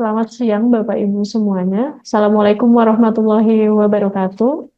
Selamat siang Bapak Ibu semuanya. Assalamualaikum warahmatullahi wabarakatuh.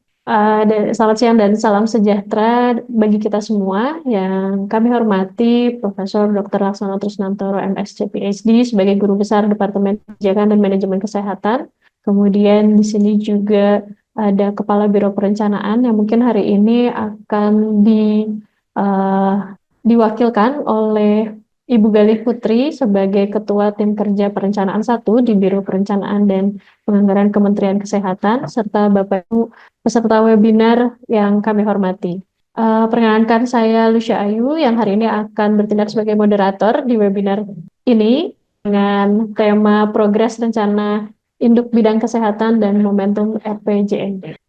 Selamat siang dan salam sejahtera bagi kita semua yang kami hormati Profesor Dr. Laksono Trisnantoro MSc PhD sebagai Guru Besar Departemen Kebijakan dan Manajemen Kesehatan. Kemudian di sini juga ada Kepala Biro Perencanaan yang mungkin hari ini akan eh, diwakilkan oleh Ibu Galih Putri sebagai Ketua Tim Kerja Perencanaan 1 di Biro Perencanaan dan Penganggaran Kementerian Kesehatan, serta Bapak Ibu peserta webinar yang kami hormati. Perkenalkan saya Lucia Ayu yang hari ini akan bertindak sebagai moderator di webinar ini dengan tema Progres Rencana Induk Bidang Kesehatan dan Momentum RPJMD.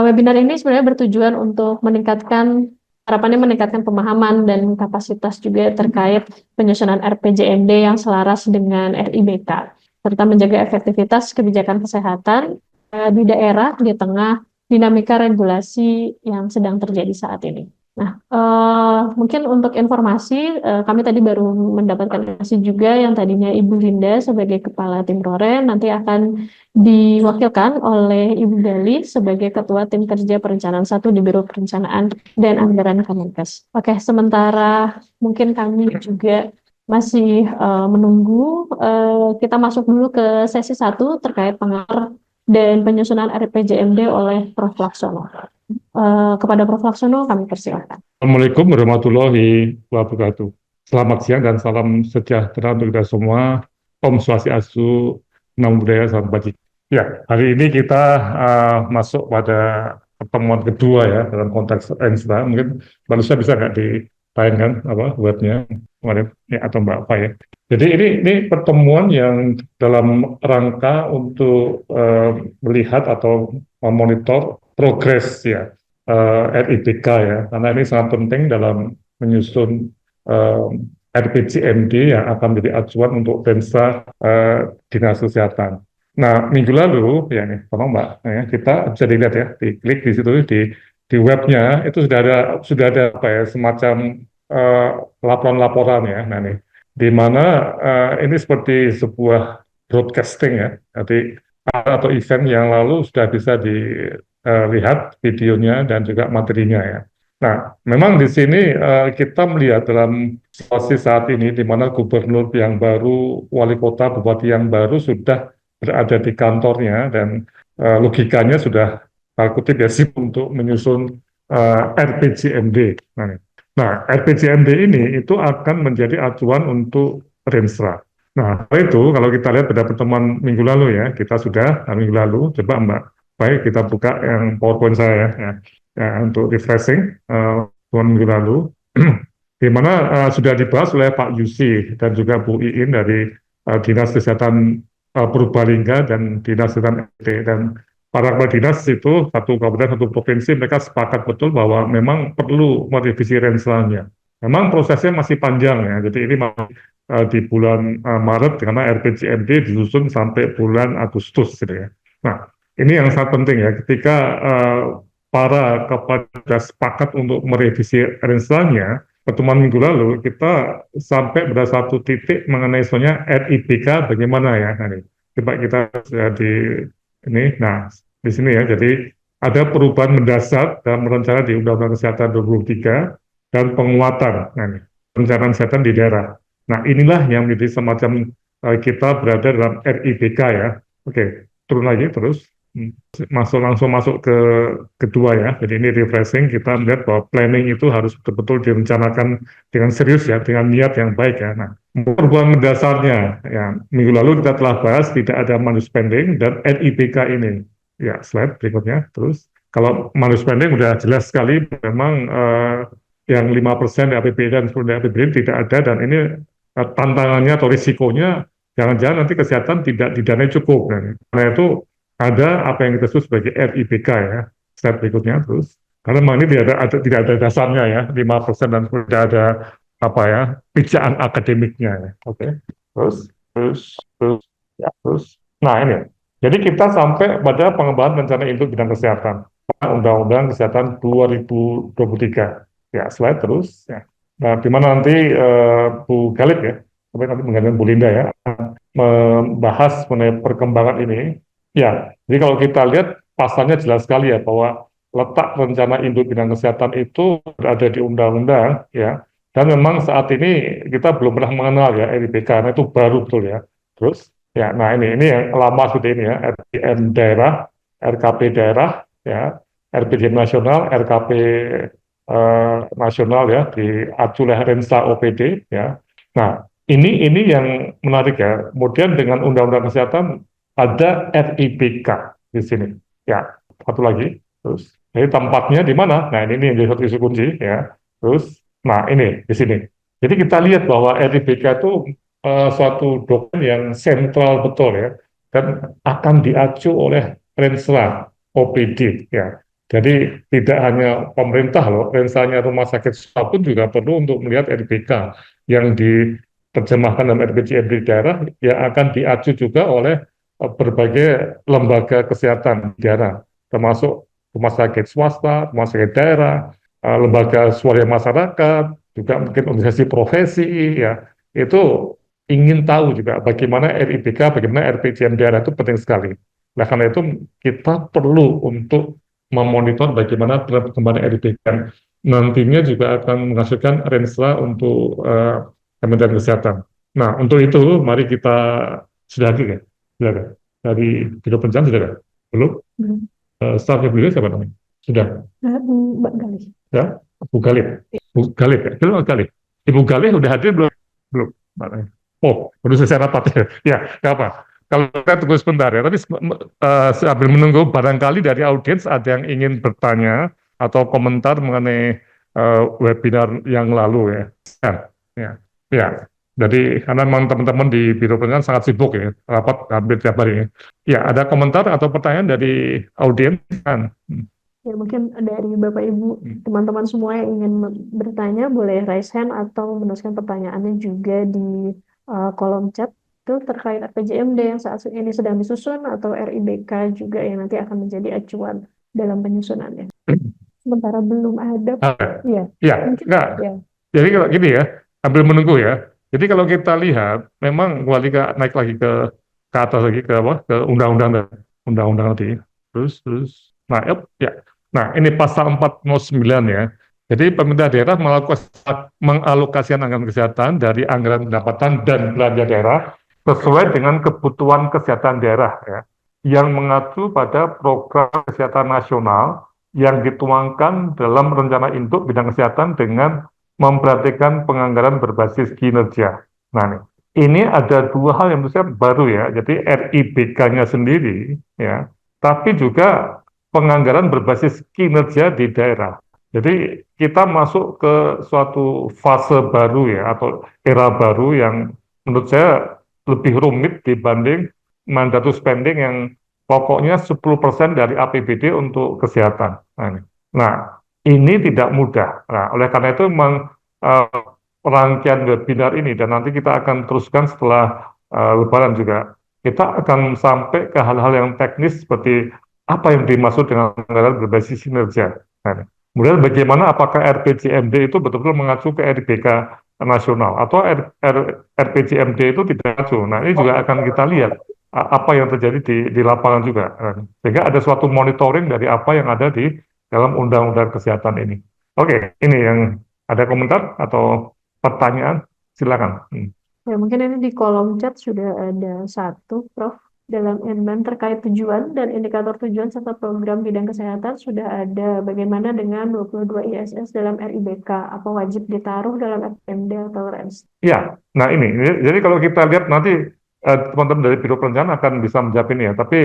Webinar ini sebenarnya bertujuan untuk harapannya meningkatkan pemahaman dan kapasitas juga terkait penyusunan RPJMD yang selaras dengan RIBK, serta menjaga efektivitas kebijakan kesehatan di daerah di tengah dinamika regulasi yang sedang terjadi saat ini. Nah, mungkin untuk informasi, kami tadi baru mendapatkan informasi juga yang tadinya Ibu Linda sebagai Kepala Tim Rore nanti akan diwakilkan oleh Ibu Gali sebagai Ketua Tim Kerja Perencanaan 1 di Biro Perencanaan dan Anggaran Kemenkes. Oke, sementara mungkin kami juga masih menunggu, kita masuk dulu ke sesi 1 terkait pengatur dan penyusunan RPJMD oleh Prof. Laksono. Kepada Prof. Laksono kami persilakan. Assalamualaikum warahmatullahi wabarakatuh. Selamat siang dan salam sejahtera untuk kita semua. Om Swastiastu, Namo Buddhaya, Salam Kebajikan. Ya, hari ini kita masuk pada pertemuan kedua ya dalam konteks Ensra. Mungkin barusan bisa nggak ditayangkan webnya kemarin ya, atau Mbak Apa ya. Jadi ini pertemuan yang dalam rangka untuk melihat atau memonitor progres ya RIBK ya, karena ini sangat penting dalam menyusun RPJMD yang akan menjadi acuan untuk Pemda Dinas Kesehatan. Nah, minggu lalu ya nih, tolong Mbak, ya, kita bisa dilihat ya, diklik di situ di webnya itu sudah ada apa ya semacam laporan-laporan ya, nah nih, di mana ini seperti sebuah broadcasting ya, jadi atau event yang lalu sudah bisa dilihat videonya dan juga materinya ya. Nah, memang di sini kita melihat dalam situasi saat ini di mana gubernur yang baru, wali kota, bupati yang baru sudah berada di kantornya dan logikanya sudah kutip ya sip untuk menyusun RPJMD. Nah, RPJMD ini itu akan menjadi acuan untuk Renstra. Nah, itu kalau kita lihat pada pertemuan minggu lalu ya, kita sudah minggu lalu, coba Mbak, baik kita buka yang PowerPoint saya ya untuk refreshing minggu lalu, di mana sudah dibahas oleh Pak Yusi dan juga Bu Iin dari Dinas Kesehatan Purbalingga dan Dinas Kesehatan NT, dan para kepala dinas itu satu kabupaten satu provinsi mereka sepakat betul bahwa memang perlu merevisi renselanya. Memang prosesnya masih panjang ya, jadi ini masih di bulan Maret karena RPJMD disusun sampai bulan Agustus gitu ya. Nah, ini yang sangat penting ya ketika para kepala dinas sepakat untuk merevisi renselanya. Pertemuan minggu lalu kita sampai pada satu titik mengenai soalnya RIBK bagaimana ya. Nah, ini coba kita di ini, nah di sini ya, jadi ada perubahan mendasar dalam rencana di Undang-Undang Kesehatan 2023 dan penguatan perencanaan kesehatan di daerah. Nah inilah yang menjadi semacam kita berada dalam RIBK ya. Oke, turun lagi terus. Langsung masuk ke kedua ya. Jadi ini refreshing, kita melihat bahwa planning itu harus betul-betul direncanakan dengan serius ya, dengan niat yang baik ya. Nah, perubahan mendasarnya ya, minggu lalu kita telah bahas tidak ada manus spending dan RIBK ini. Ya, slide berikutnya. Terus kalau manus spending udah jelas sekali memang yang 5% APBD dan 10% APBD tidak ada, dan ini tantangannya atau risikonya jangan-jangan nanti kesehatan tidak didanai cukup. Nah, karena itu ada apa yang kita sebut sebagai RIBK ya, slide berikutnya terus. Karena memang ini tidak ada dasarnya ya, 5% dan tidak ada apa ya, pijakan akademiknya ya. Oke, terus. Nah ini, jadi kita sampai pada pengembangan rencana induk bidang kesehatan, Undang-Undang Kesehatan 2023. Ya, slide terus. Ya. Nah, di mana nanti Bu Galip ya, sampai nanti menggantikan Bu Linda ya, membahas mengenai perkembangan ini. Ya, jadi kalau kita lihat pasalnya jelas sekali ya bahwa letak rencana induk bidang kesehatan itu berada di undang-undang ya. Dan memang saat ini kita belum pernah mengenal ya RIBK karena itu baru betul ya. Terus ya, nah ini yang lama sudah ini ya, RPM daerah, RKP daerah ya, RPJM nasional, RKP nasional ya, diacu oleh Rensa OPD ya. Nah, ini yang menarik ya. Kemudian dengan Undang-Undang Kesehatan ada RIBK di sini. Ya, satu lagi. Terus, jadi tempatnya di mana? Nah, ini yang jadi satu isu kunci ya. Terus, nah ini di sini. Jadi kita lihat bahwa RIBK itu suatu dokumen yang sentral betul ya, dan akan diacu oleh Rensra OPD ya. Jadi tidak hanya pemerintah loh, rensanya rumah sakit swasta pun juga perlu untuk melihat RIBK yang diterjemahkan dalam RPJMD daerah yang akan diacu juga oleh berbagai lembaga kesehatan di daerah, termasuk rumah sakit swasta, rumah sakit daerah, lembaga swadaya masyarakat, juga mungkin organisasi profesi ya, itu ingin tahu juga bagaimana RIBK, bagaimana RPJM daerah itu penting sekali. Nah karena itu kita perlu untuk memonitor bagaimana perkembangan RIBK. Nantinya juga akan menghasilkan Rensra untuk Kementerian Kesehatan. Nah, untuk itu mari kita sudah hadir ya, sudah ada dari Biro Perencanaan sudah ada, belum? Belum. Stafnya beliau siapa namanya? Sudah, Mbak Galih. ya, Bu Galih, Bu Galih ya, belum Galih. Ibu Galih udah hadir belum? Belum. Oh, baru selesai rapat ya. Ya, nggak apa. Kalau kita tunggu sebentar ya, tapi sambil menunggu barangkali dari audiens ada yang ingin bertanya atau komentar mengenai webinar yang lalu ya. Ya, ya. Jadi karena memang teman-teman di Biro Perencanaan sangat sibuk ya, rapat hampir tiap hari ya. Ya, ada komentar atau pertanyaan dari audiens kan? Ya, mungkin dari Bapak Ibu, teman-teman semua yang ingin bertanya, boleh raise hand atau menuliskan pertanyaannya juga di kolom chat itu terkait RPJMD yang saat ini sedang disusun atau RIBK juga yang nanti akan menjadi acuan dalam penyusunannya. Sementara belum ada, ya, Ya, mungkin enggak. ya. Jadi kalau gini ya, sambil menunggu ya. Jadi kalau kita lihat, memang kembali naik lagi ke atas lagi ke apa? Ke undang-undang tadi. Terus, nah, ya. Nah, ini pasal 409 ya. Jadi pemerintah daerah mengalokasikan anggaran kesehatan dari anggaran pendapatan dan belanja daerah sesuai dengan kebutuhan kesehatan daerah ya, yang mengacu pada program kesehatan nasional yang dituangkan dalam rencana induk bidang kesehatan dengan memperhatikan penganggaran berbasis kinerja. Nah, ini ada dua hal yang menurut saya baru ya. Jadi RIBK-nya sendiri ya, tapi juga penganggaran berbasis kinerja di daerah. Jadi kita masuk ke suatu fase baru ya, atau era baru yang menurut saya lebih rumit dibanding mandatory spending yang pokoknya 10% dari APBD untuk kesehatan. Nah, ini tidak mudah. Nah, oleh karena itu memang rangkaian webinar ini, dan nanti kita akan teruskan setelah Lebaran juga, kita akan sampai ke hal-hal yang teknis seperti apa yang dimaksud dengan anggaran berbasis kinerja. Nah, kemudian bagaimana apakah RPJMD itu betul-betul mengacu ke RIBK nasional atau RPJMD itu tidak mengacu. Nah, ini juga akan kita lihat apa yang terjadi di lapangan juga. Sehingga ada suatu monitoring dari apa yang ada di dalam undang-undang kesehatan ini. Oke, ini yang ada komentar atau pertanyaan, silakan. Ya, mungkin ini di kolom chat sudah ada satu, Prof. Dalam Inmen terkait tujuan dan indikator tujuan serta program bidang kesehatan sudah ada bagaimana dengan 22 ISS dalam RIBK, apa wajib ditaruh dalam RPMD atau RENS? Ya, nah ini, jadi kalau kita lihat nanti teman-teman dari Biro Perencanaan akan bisa menjawab ini ya, tapi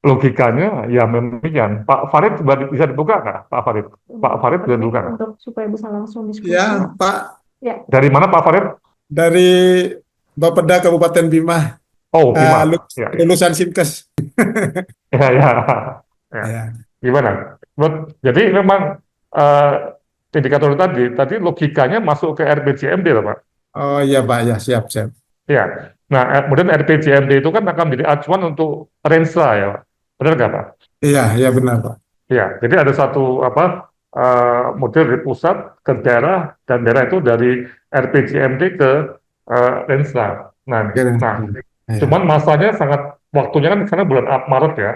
logikanya ya memang demikian. Pak Farid bisa dibuka nggak, Pak Farid? Pak Farid bisa dibuka nggak? Untuk supaya bisa langsung diskusi. Ya, Pak. Ya. Dari mana Pak Farid? Dari Bapeda Kabupaten Bima. Oh, Bima. Lulusan Simkes. Ya. Gimana? Jadi memang indikator tadi logikanya masuk ke RPJMD loh Pak. Oh iya Pak, ya siap. Ya. Nah, kemudian RPJMD itu kan akan menjadi acuan untuk Rensra ya Pak. Benar nggak Pak? Iya benar Pak. Ya, jadi ada satu model dari pusat ke daerah, dan daerah itu dari RPJMD ke Renstra. Nah, Oke, nah, ya. cuman masanya waktunya kan karena bulan Maret ya,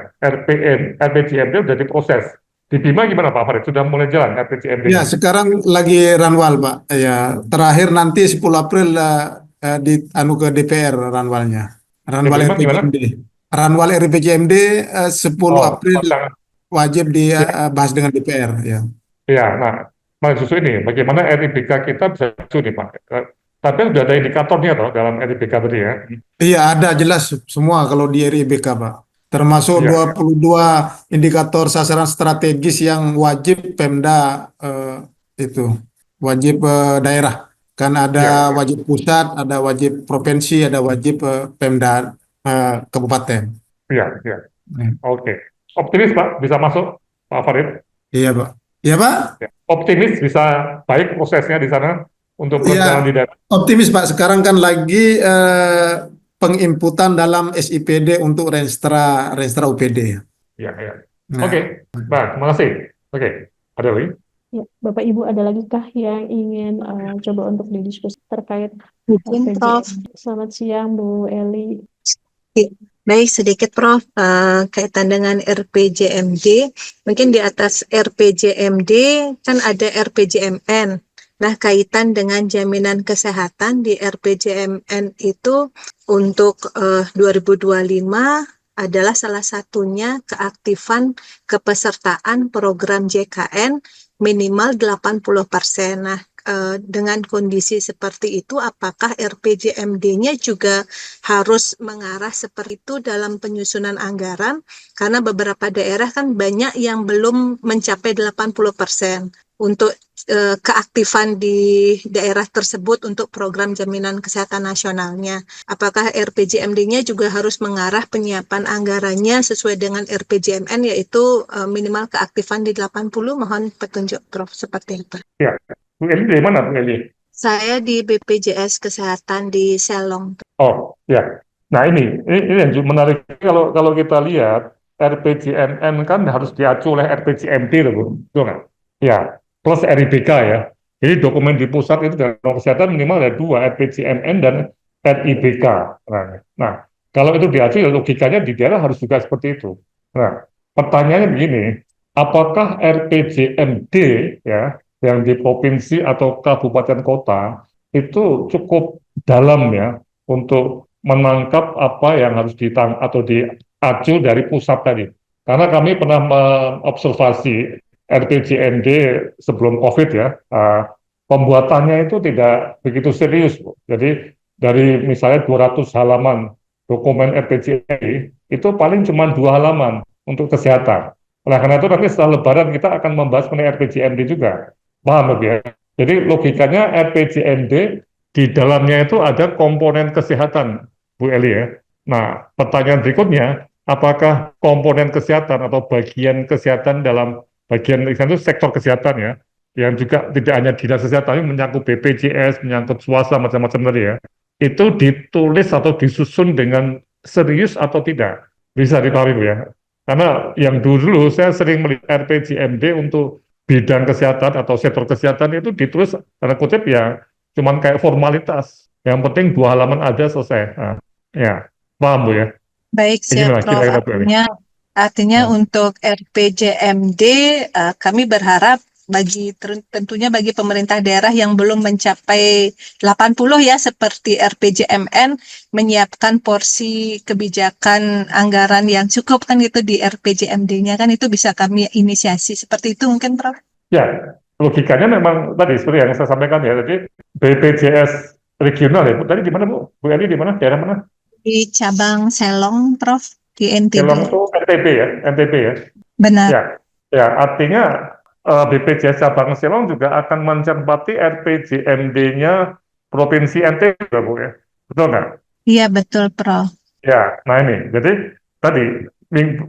RPJMD udah diproses. Di Bima gimana Pak Farid? Sudah mulai jalan Ya, RPJMD-nya? sekarang lagi runwal, Pak. Ya, terakhir nanti 10 April di anu ke DPR runwalnya. Di Runwal Bima gimana? RPJMD. Runwal RPJMD 10 Oh, April rancangan. wajib Ya, dibahas dengan DPR, ya. ya, nah justru ini, bagaimana RIBK kita bisa maju nih Pak? Tapi sudah ada indikatornya toh dalam RIBK tadi ya. Iya, ada jelas semua kalau di RIBK, Pak. Termasuk Iya, 22 indikator sasaran strategis yang wajib Pemda itu, wajib daerah. Kan ada iya, wajib pusat, ada wajib provinsi, ada wajib Pemda kabupaten. iya, iya. Hmm. Oke. Optimis Pak bisa masuk Pak Farid? Iya, Pak. Iya, Pak. Ya. Optimis bisa baik prosesnya di sana untuk Iya, perencanaan di daerah. optimis, Pak. Sekarang kan lagi penginputan dalam SIPD untuk Renstra Renstra UPD. Iya, iya. Oke, Nah, nah, terima kasih. Oke, ada lagi? Ya, Bapak Ibu ada lagi kah yang ingin coba untuk didiskusi terkait Mungkin RPJM? Prof. Selamat siang Bu Eli. Baik, sedikit Prof. Kaitan dengan RPJMD, mungkin di atas RPJMD kan ada RPJMN. Nah, kaitan dengan jaminan kesehatan di RPJMN itu untuk 2025 adalah salah satunya keaktifan kepesertaan program JKN minimal 80%. Nah, dengan kondisi seperti itu, apakah RPJMD-nya juga harus mengarah seperti itu dalam penyusunan anggaran? Karena beberapa daerah kan banyak yang belum mencapai 80% untuk keaktifan di daerah tersebut untuk program jaminan kesehatan nasionalnya. Apakah RPJMD-nya juga harus mengarah penyiapan anggarannya sesuai dengan RPJMN, yaitu minimal keaktifan di 80? Mohon petunjuk Prof. Seperti itu. Ya, Bu Eli dari mana Bu Eli? Saya di BPJS Kesehatan di Selong. Oh, ya. Nah ini yang menarik kalau kalau kita lihat RPJMN kan harus diacu oleh RPJMD loh, Bu. Betul nggak? Ya, plus RIBK ya. Jadi dokumen di pusat itu dalam kesehatan minimal ada dua, RPJMN dan RIBK. Nah, kalau itu diacu ya logikanya di daerah harus juga seperti itu. Nah, pertanyaannya begini, apakah RPJMD ya yang di provinsi atau kabupaten kota itu cukup dalam ya untuk menangkap apa yang harus atau diacu dari pusat tadi. Karena kami pernah mengobservasi RPJMD sebelum COVID ya, pembuatannya itu tidak begitu serius, Bu. Jadi dari misalnya 200 halaman dokumen RPJMD, itu paling cuma 2 halaman untuk kesehatan. Nah, karena itu nanti setelah Lebaran kita akan membahas mengenai RPJMD juga. Paham ya? Jadi logikanya RPJMD di dalamnya itu ada komponen kesehatan, Bu Eli ya. Nah, pertanyaan berikutnya, apakah komponen kesehatan atau bagian kesehatan dalam bagian itu sektor kesehatan ya, yang juga tidak hanya dinas kesehatan, tapi menyangkut BPJS, menyangkut swasta macam-macam tadi ya, itu ditulis atau disusun dengan serius atau tidak? Bisa dipahami Bu ya. Karena yang dulu saya sering melihat RPJMD untuk bidang kesehatan atau sektor kesehatan itu ditulis tanda kutip ya cuman kayak formalitas. Yang penting 2 halaman aja selesai. Nah, ya, paham Bu ya? Baik, siap Gimana Prof. kira-kira Bu Eli? Artinya Nah, untuk RPJMD kami berharap tentunya bagi pemerintah daerah yang belum mencapai 80 ya seperti RPJMN menyiapkan porsi kebijakan anggaran yang cukup kan itu di RPJMD-nya kan itu bisa kami inisiasi seperti itu mungkin Prof. ya, logikanya memang tadi seperti yang saya sampaikan ya. Jadi BPJS regional ya. Bu, tadi di mana Bu? Bu Eli di mana? Daerah mana? Di cabang Selong Prof. Di NTB. Selong itu NTB ya, NTB ya. Benar. Ya, ya artinya BPJS cabang Selong juga akan mencermati RPJMD-nya Provinsi NTB, Bu ya. Betul nggak? Iya betul Prof. Ya, nah ini. Jadi tadi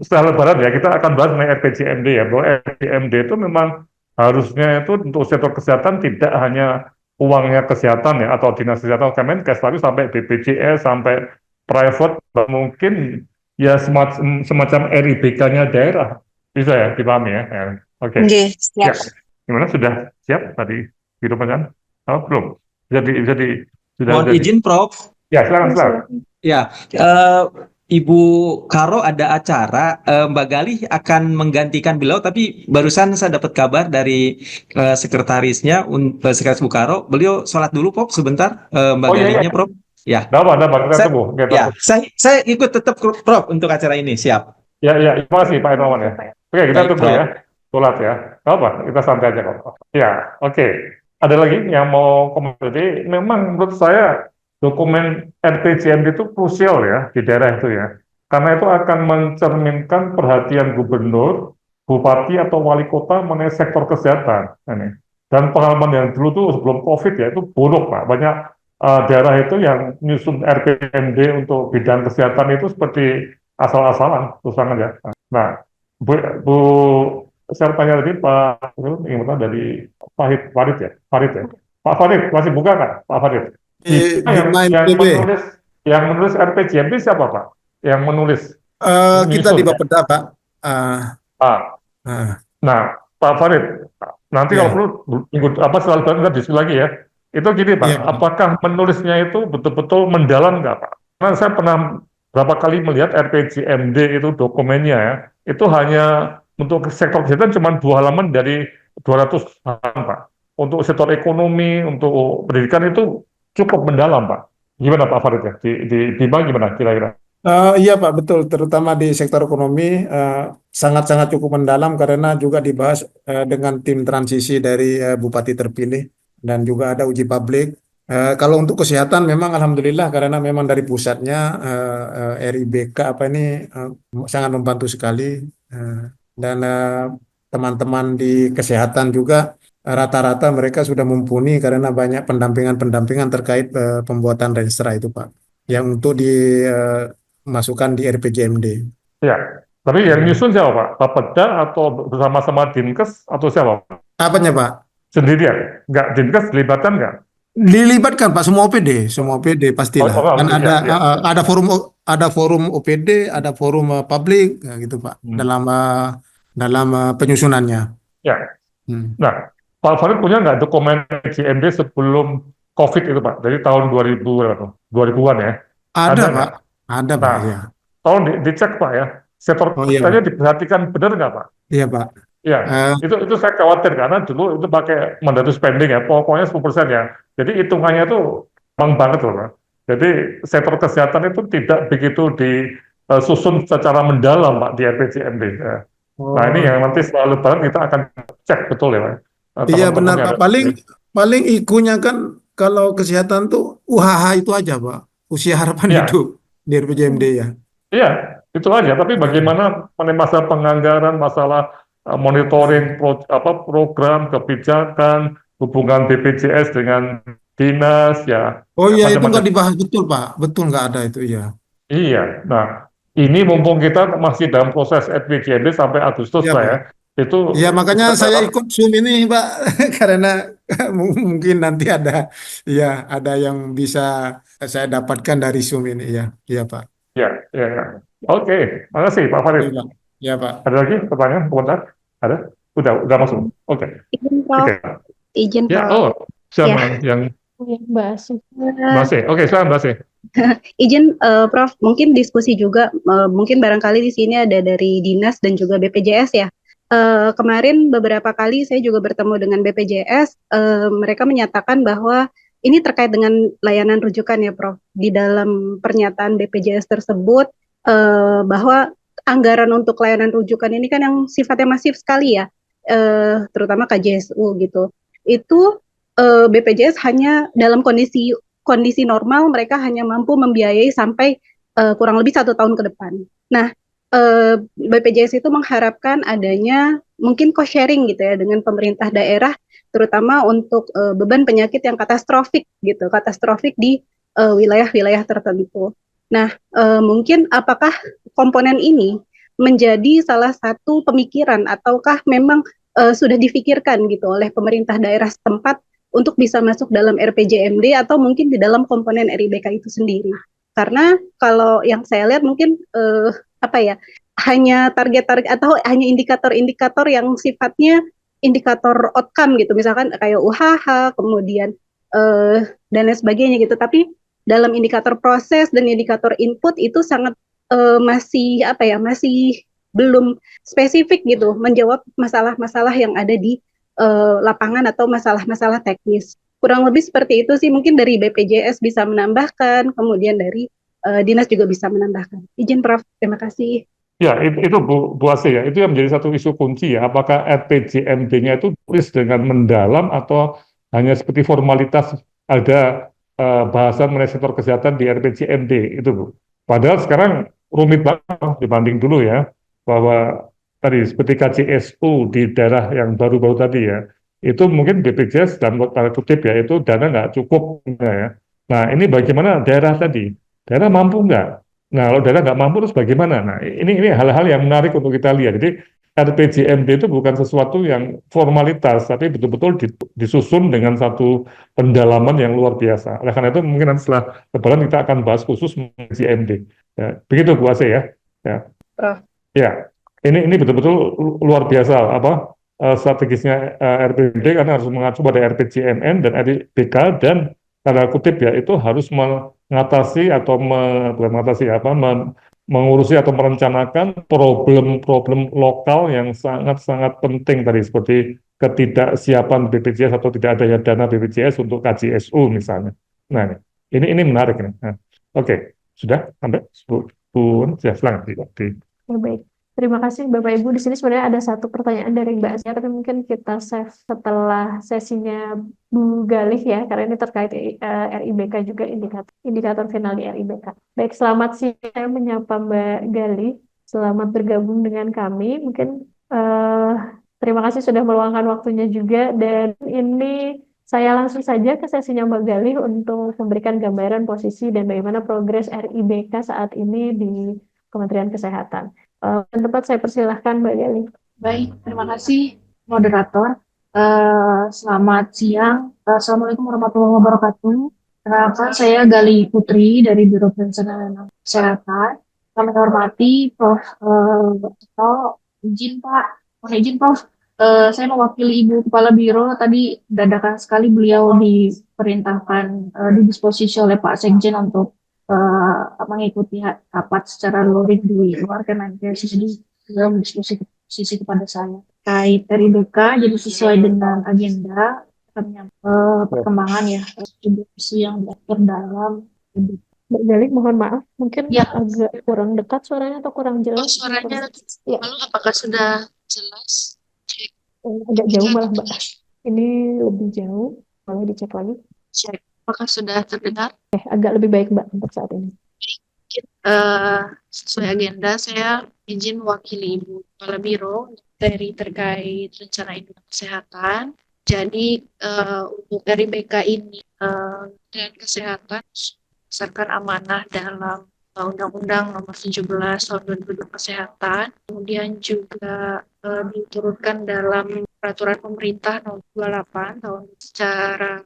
setelah Lebaran ya kita akan bahas mengenai RPJMD ya. Bahwa RPJMD itu memang harusnya itu untuk sektor kesehatan tidak hanya uangnya kesehatan ya atau dinas kesehatan Kemenkes, tapi sampai BPJS sampai private mungkin ya semacam RIBK-nya daerah bisa ya dipahami ya. Ya, oke. Oke, Ya, siap. gimana sudah siap tadi di pertanyaan? Oh, belum. Jadi Sudah Mohon jadi. izin, Prof. Ya, silakan. Ya, Ibu Karo ada acara, Mbak Galih akan menggantikan beliau, tapi barusan saya dapat kabar dari sekretarisnya, sekretaris Bu Karo, beliau sholat dulu, Prof, sebentar, Mbak Oh iya, Galihnya, iya. Prof. Ya, Dapat, kita saya, tunggu. Oke, ya, bagus. saya ikut tetap, Prof, untuk acara ini, siap. Ya, terima kasih Pak Hermawan ya. Oke, kita Baik, tunggu Prof. ya. Sholat ya. Nggak apa, kita santai aja kok. Ya, oke. Ada lagi yang mau komentar? Jadi memang menurut saya dokumen RPJMD itu krusial ya di daerah itu ya. Karena itu akan mencerminkan perhatian gubernur, bupati atau wali kota mengenai sektor kesehatan. Ini. Dan pengalaman yang dulu tuh sebelum COVID ya itu buruk Pak. Banyak daerah itu yang nyusun RPJMD untuk bidang kesehatan itu seperti asal-asalan, terus terang aja. Nah, Bu, saya tanya tadi Pak, ingin bertanya dari Farid ya? Pak Farid, masih buka kan Pak Farid? Di Yang NTB. menulis RPJMD siapa Pak? Yang menulis? Kita di Menyusun, ya? Bapeda, Pak. Ah, Ah, Nah, Pak Farid, nanti kalau ya, perlu minggu setelah lebaran kita diskusi lagi ya. Itu gini Pak, iya, Pak. apakah menulisnya itu betul-betul mendalam nggak Pak? Karena saya pernah berapa kali melihat RPJMD itu dokumennya ya, itu hanya untuk sektor kesehatan cuma 2 halaman dari 200 halaman Pak. Untuk sektor ekonomi, untuk pendidikan itu cukup mendalam Pak. Gimana Pak Farid ya? Di Bima gimana kira-kira? Iya Pak, betul. Terutama di sektor ekonomi sangat-sangat cukup mendalam karena juga dibahas dengan tim transisi dari bupati terpilih dan juga ada uji publik. Kalau untuk kesehatan memang alhamdulillah karena memang dari pusatnya RIBK apa ini sangat membantu sekali dan teman-teman di kesehatan juga rata-rata mereka sudah mumpuni karena banyak pendampingan-pendampingan terkait pembuatan renstra itu Pak. Yang untuk masukkan di RPJMD. Ya, tapi yang nyusun siapa Pak? Bapeda atau bersama-sama Dinkes atau siapa Pak? Apanya Pak? Sendirian? Nggak, Dinkes dilibatkan nggak? Dilibatkan Pak semua OPD pastilah. Kan Oke, ya, ya. ada forum OPD, ada forum publik ya, gitu Pak dalam penyusunannya. Ya. Hmm. Nah, Pak Farid punya nggak dokumen GMD sebelum COVID itu Pak? Dari tahun 2000-an ya? Ada nggak? Pak, ada Pak Nah, ya. tolong dicek Pak ya. Sektor Oh iya kesehatannya Pak. diperhatikan benar nggak Pak? Iya Pak. Ya, Eh, itu saya khawatir karena dulu itu pakai mandatus spending ya, pokoknya 10% ya. Jadi hitungannya itu gampang banget loh Pak. Jadi sektor kesehatan itu tidak begitu disusun secara mendalam Pak di RPJMD. Ya. Nah ini yang nanti setelah lebaran kita akan cek betul ya Pak. iya benar Teman-teman Pak. yang Paling ikunya kan kalau kesehatan tuh UHH itu aja Pak. Usia harapan ya, hidup di RPJMD ya. iya, itu aja. Tapi bagaimana mengenai masalah penganggaran, masalah monitoring program, kebijakan, hubungan BPJS dengan dinas, ya Oh iya itu macam-macam. nggak dibahas betul Pak, betul nggak ada itu ya. Iya. Nah, ini mumpung kita masih dalam proses RPJMD sampai Agustus Iya lah Pak. ya. Itu Iya makanya kita saya dalam ikut Zoom ini Pak karena mungkin nanti ada yang bisa saya dapatkan dari Zoom ini ya. Iya Pak. ya, ya, ya. Oke, makasih Pak Farid. Iya Pak. Iya Pak. Ada lagi pertanyaan, komentar? Ada? Udah masuk. Oke. Izin Prof, Oke. izin Ya, Prof. siapa yang Ya, Mbak Asih. Mbak Asih? Oke, silakan Mbak Asih. Izin Prof, mungkin diskusi juga, mungkin barangkali di sini ada dari Dinas dan juga BPJS ya. Kemarin beberapa kali saya juga bertemu dengan BPJS, mereka menyatakan bahwa ini terkait dengan layanan rujukan ya Prof. Di dalam pernyataan BPJS tersebut, bahwa anggaran untuk layanan rujukan ini kan yang sifatnya masif sekali ya, terutama KJSU gitu. Itu BPJS hanya dalam kondisi normal mereka hanya mampu membiayai sampai kurang lebih 1 tahun ke depan. Nah, BPJS itu mengharapkan adanya mungkin cost sharing gitu ya dengan pemerintah daerah, terutama untuk beban penyakit yang katastrofik di wilayah-wilayah tertentu. Nah, mungkin apakah komponen ini menjadi salah satu pemikiran ataukah memang sudah difikirkan gitu oleh pemerintah daerah setempat untuk bisa masuk dalam RPJMD atau mungkin di dalam komponen RIBK itu sendiri? Karena kalau yang saya lihat mungkin hanya target-target atau hanya indikator-indikator yang sifatnya indikator outcome gitu, misalkan kayak UHH, kemudian dan lain sebagainya gitu. Tapi dalam indikator proses dan indikator input itu sangat masih apa ya, masih belum spesifik gitu menjawab masalah-masalah yang ada di lapangan atau masalah-masalah teknis. Kurang lebih seperti itu sih, mungkin dari BPJS bisa menambahkan, kemudian dari dinas juga bisa menambahkan. Izin Prof, terima kasih. Ya, itu Bu Ase ya, itu yang menjadi satu isu kunci ya. Apakah RPJMD-nya itu tulis dengan mendalam atau hanya seperti formalitas ada bahasan mengenai sektor kesehatan di RPJMD itu Bu. Padahal sekarang rumit banget dibanding dulu ya, bahwa tadi seperti KCSU di daerah yang baru-baru tadi ya, itu mungkin BPJS dalam tanda kutip ya, itu dana nggak cukup ya. Nah, ini bagaimana daerah tadi? Daerah mampu nggak? Nah, kalau daerah nggak mampu terus bagaimana? Nah, ini hal-hal yang menarik untuk kita lihat. Jadi RPJMD itu bukan sesuatu yang formalitas, tapi betul-betul disusun dengan satu pendalaman yang luar biasa. Oleh karena itu mungkin nanti setelah lebaran kita akan bahas khusus mengenai JMD. Ya, begitu Bu Ase ya. Ya. Prof. Ya, ini betul-betul luar biasa apa strategisnya RPJMD karena harus mengacu pada RPJMN dan RIBK dan tanda kutip ya itu harus mengatasi atau bukan mengatasi apa mengurusi atau merencanakan problem-problem lokal yang sangat-sangat penting tadi seperti ketidaksiapan BPJS atau tidak adanya dana BPJS untuk KJSU misalnya. Nah, ini menarik nih. Nah, oke, sudah sampai Bu, ya silakan Ya, baik. Terima kasih Bapak Ibu. Di sini sebenarnya ada satu pertanyaan dari Mbak Asia, tapi mungkin kita save setelah sesinya Bu Galih ya, karena ini terkait RIBK juga indikator final di RIBK. Baik, selamat siang. Saya menyapa Mbak Galih. Selamat bergabung dengan kami. Mungkin terima kasih sudah meluangkan waktunya juga. Dan ini saya langsung saja ke sesinya Mbak Galih untuk memberikan gambaran posisi dan bagaimana progres RIBK saat ini di Kementerian Kesehatan. Dan tempat saya persilahkan Mbak Gali. Baik, terima kasih moderator. Selamat siang. Assalamualaikum warahmatullahi wabarakatuh. Perkenalkan saya Gali Putri dari Biro Perencanaan Kesehatan. Kami hormati Prof. Toto. Izin Pak, mohon izin Prof. Saya mewakili Ibu Kepala Biro. Tadi dadakan sekali beliau diperintahkan, didisposisi oleh Pak Sekjen untuk mengikuti rapat secara luring di luar Kemenkes. Jadi beliau berdiskusi kepada saya terkait RIBK, jadi sesuai dengan agenda perkembangan ya isu yang terdalam. Mbak Gali, mohon maaf, mungkin Ya. agak kurang dekat suaranya atau kurang jelas? Suaranya Ya. lalu apakah sudah jelas? Agak jauh malah Mbak. Ini lebih jauh, boleh dicek lagi. Cek. Apakah sudah terdengar? Agak lebih baik Mbak untuk saat ini. Sesuai agenda, saya izin mewakili Ibu Kepala Biro dari terkait rencana induk kesehatan. Jadi untuk RIBK ini dan kesehatan berdasarkan amanah dalam Undang-Undang Nomor 17 Tahun 2002 Kesehatan, kemudian juga diturunkan dalam Peraturan Pemerintah Nomor 28 Tahun secara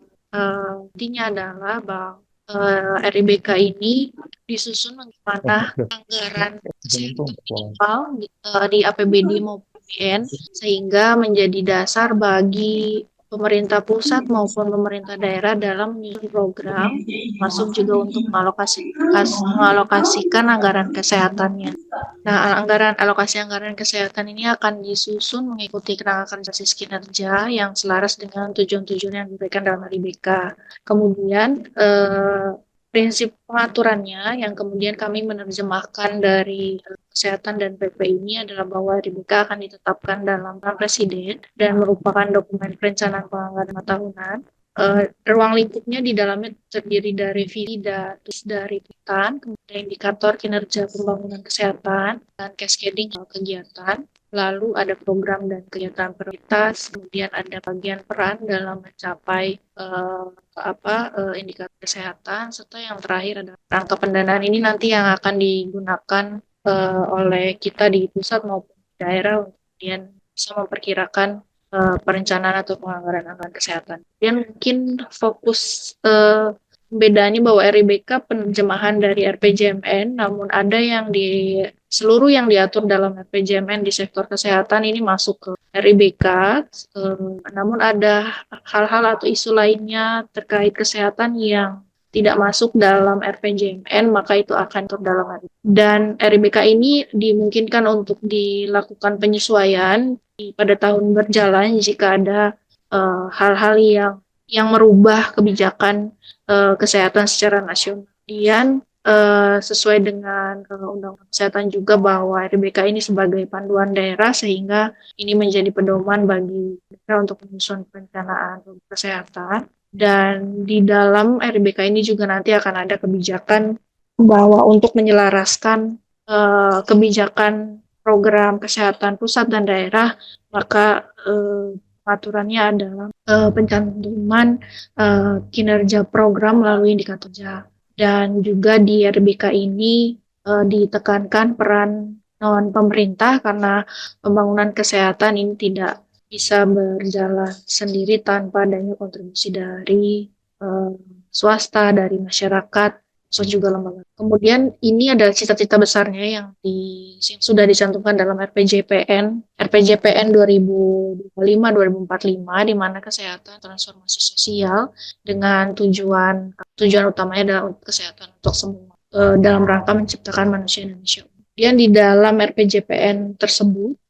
intinya adalah bahwa RIBK ini disusun bagaimana anggaran kesehatan di APBD maupun APBN sehingga menjadi dasar bagi pemerintah pusat maupun pemerintah daerah dalam menyusun program, masuk juga untuk mengalokasikan anggaran kesehatannya. Nah, alokasi anggaran kesehatan ini akan disusun mengikuti kerangka kerja kinerja yang selaras dengan tujuan-tujuan yang diberikan dalam RIBK. Kemudian prinsip pengaturannya yang kemudian kami menerjemahkan dari kesehatan dan PP ini adalah bahwa RIBK akan ditetapkan dalam Peraturan Presiden dan merupakan dokumen perencanaan penganggaran tahunan. Ruang lingkupnya di dalamnya terdiri dari visi terus dari PITAN, kemudian indikator kinerja pembangunan kesehatan dan cascading kegiatan. Lalu ada program dan kegiatan prioritas, kemudian ada bagian peran dalam mencapai indikator kesehatan, serta yang terakhir adalah rangka pendanaan ini nanti yang akan digunakan oleh kita di pusat maupun di daerah untuk kemudian bisa memperkirakan perencanaan atau penganggaran anggaran kesehatan. Dan mungkin fokus bedanya bahwa RIBK penerjemahan dari RPJMN, namun ada yang seluruh yang diatur dalam RPJMN di sektor kesehatan ini masuk ke RIBK, namun ada hal-hal atau isu lainnya terkait kesehatan yang tidak masuk dalam RPJMN, maka itu akan diatur dalam RIBK. Dan RIBK ini dimungkinkan untuk dilakukan penyesuaian pada tahun berjalan jika ada hal-hal yang merubah kebijakan kesehatan secara nasional. Kemudian sesuai dengan Undang-Undang Kesehatan juga bahwa RIBK ini sebagai panduan daerah sehingga ini menjadi pedoman bagi daerah untuk menyusun perencanaan kesehatan. Dan di dalam RIBK ini juga nanti akan ada kebijakan bahwa untuk menyelaraskan kebijakan program kesehatan pusat dan daerah, maka aturannya adalah pencantuman kinerja program melalui indikator kerja. Dan juga di RBK ini ditekankan peran non pemerintah karena pembangunan kesehatan ini tidak bisa berjalan sendiri tanpa adanya kontribusi dari swasta, dari masyarakat, juga lembaga. Kemudian ini adalah cita-cita besarnya yang sudah dicantumkan dalam RPJPN 2025-2045 di mana kesehatan transformasi sosial dengan tujuan utamanya adalah kesehatan untuk semua dalam rangka menciptakan manusia Indonesia. Kemudian di dalam RPJPN tersebut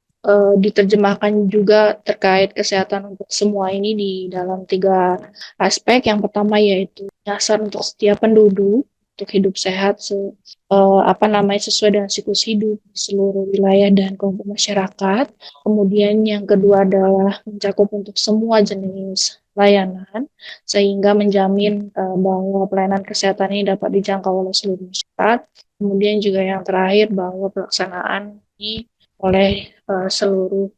diterjemahkan juga terkait kesehatan untuk semua ini di dalam 3 aspek. Yang pertama yaitu dasar untuk setiap penduduk untuk hidup sehat sesuai dengan siklus hidup di seluruh wilayah dan kelompok masyarakat. Kemudian yang kedua adalah mencakup untuk semua jenis layanan sehingga menjamin bahwa pelayanan kesehatan ini dapat dijangkau oleh seluruh masyarakat. Kemudian juga yang terakhir bahwa pelaksanaan ini oleh seluruh.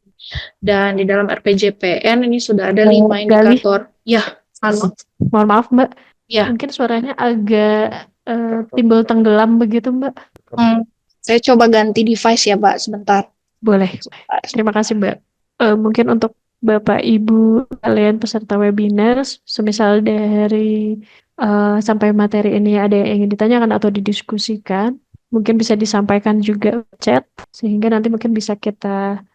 Dan di dalam RPJPN ini sudah ada 5 indikator. Ya, halo. Mohon maaf Mbak, Ya. mungkin suaranya agak timbul tenggelam begitu Mbak. Saya coba ganti device ya Mbak, sebentar. Boleh. Terima kasih Mbak. Mungkin untuk Bapak Ibu kalian peserta webinar, semisal dari sampai materi ini ada yang ingin ditanyakan atau didiskusikan, mungkin bisa disampaikan juga chat, sehingga nanti mungkin bisa kita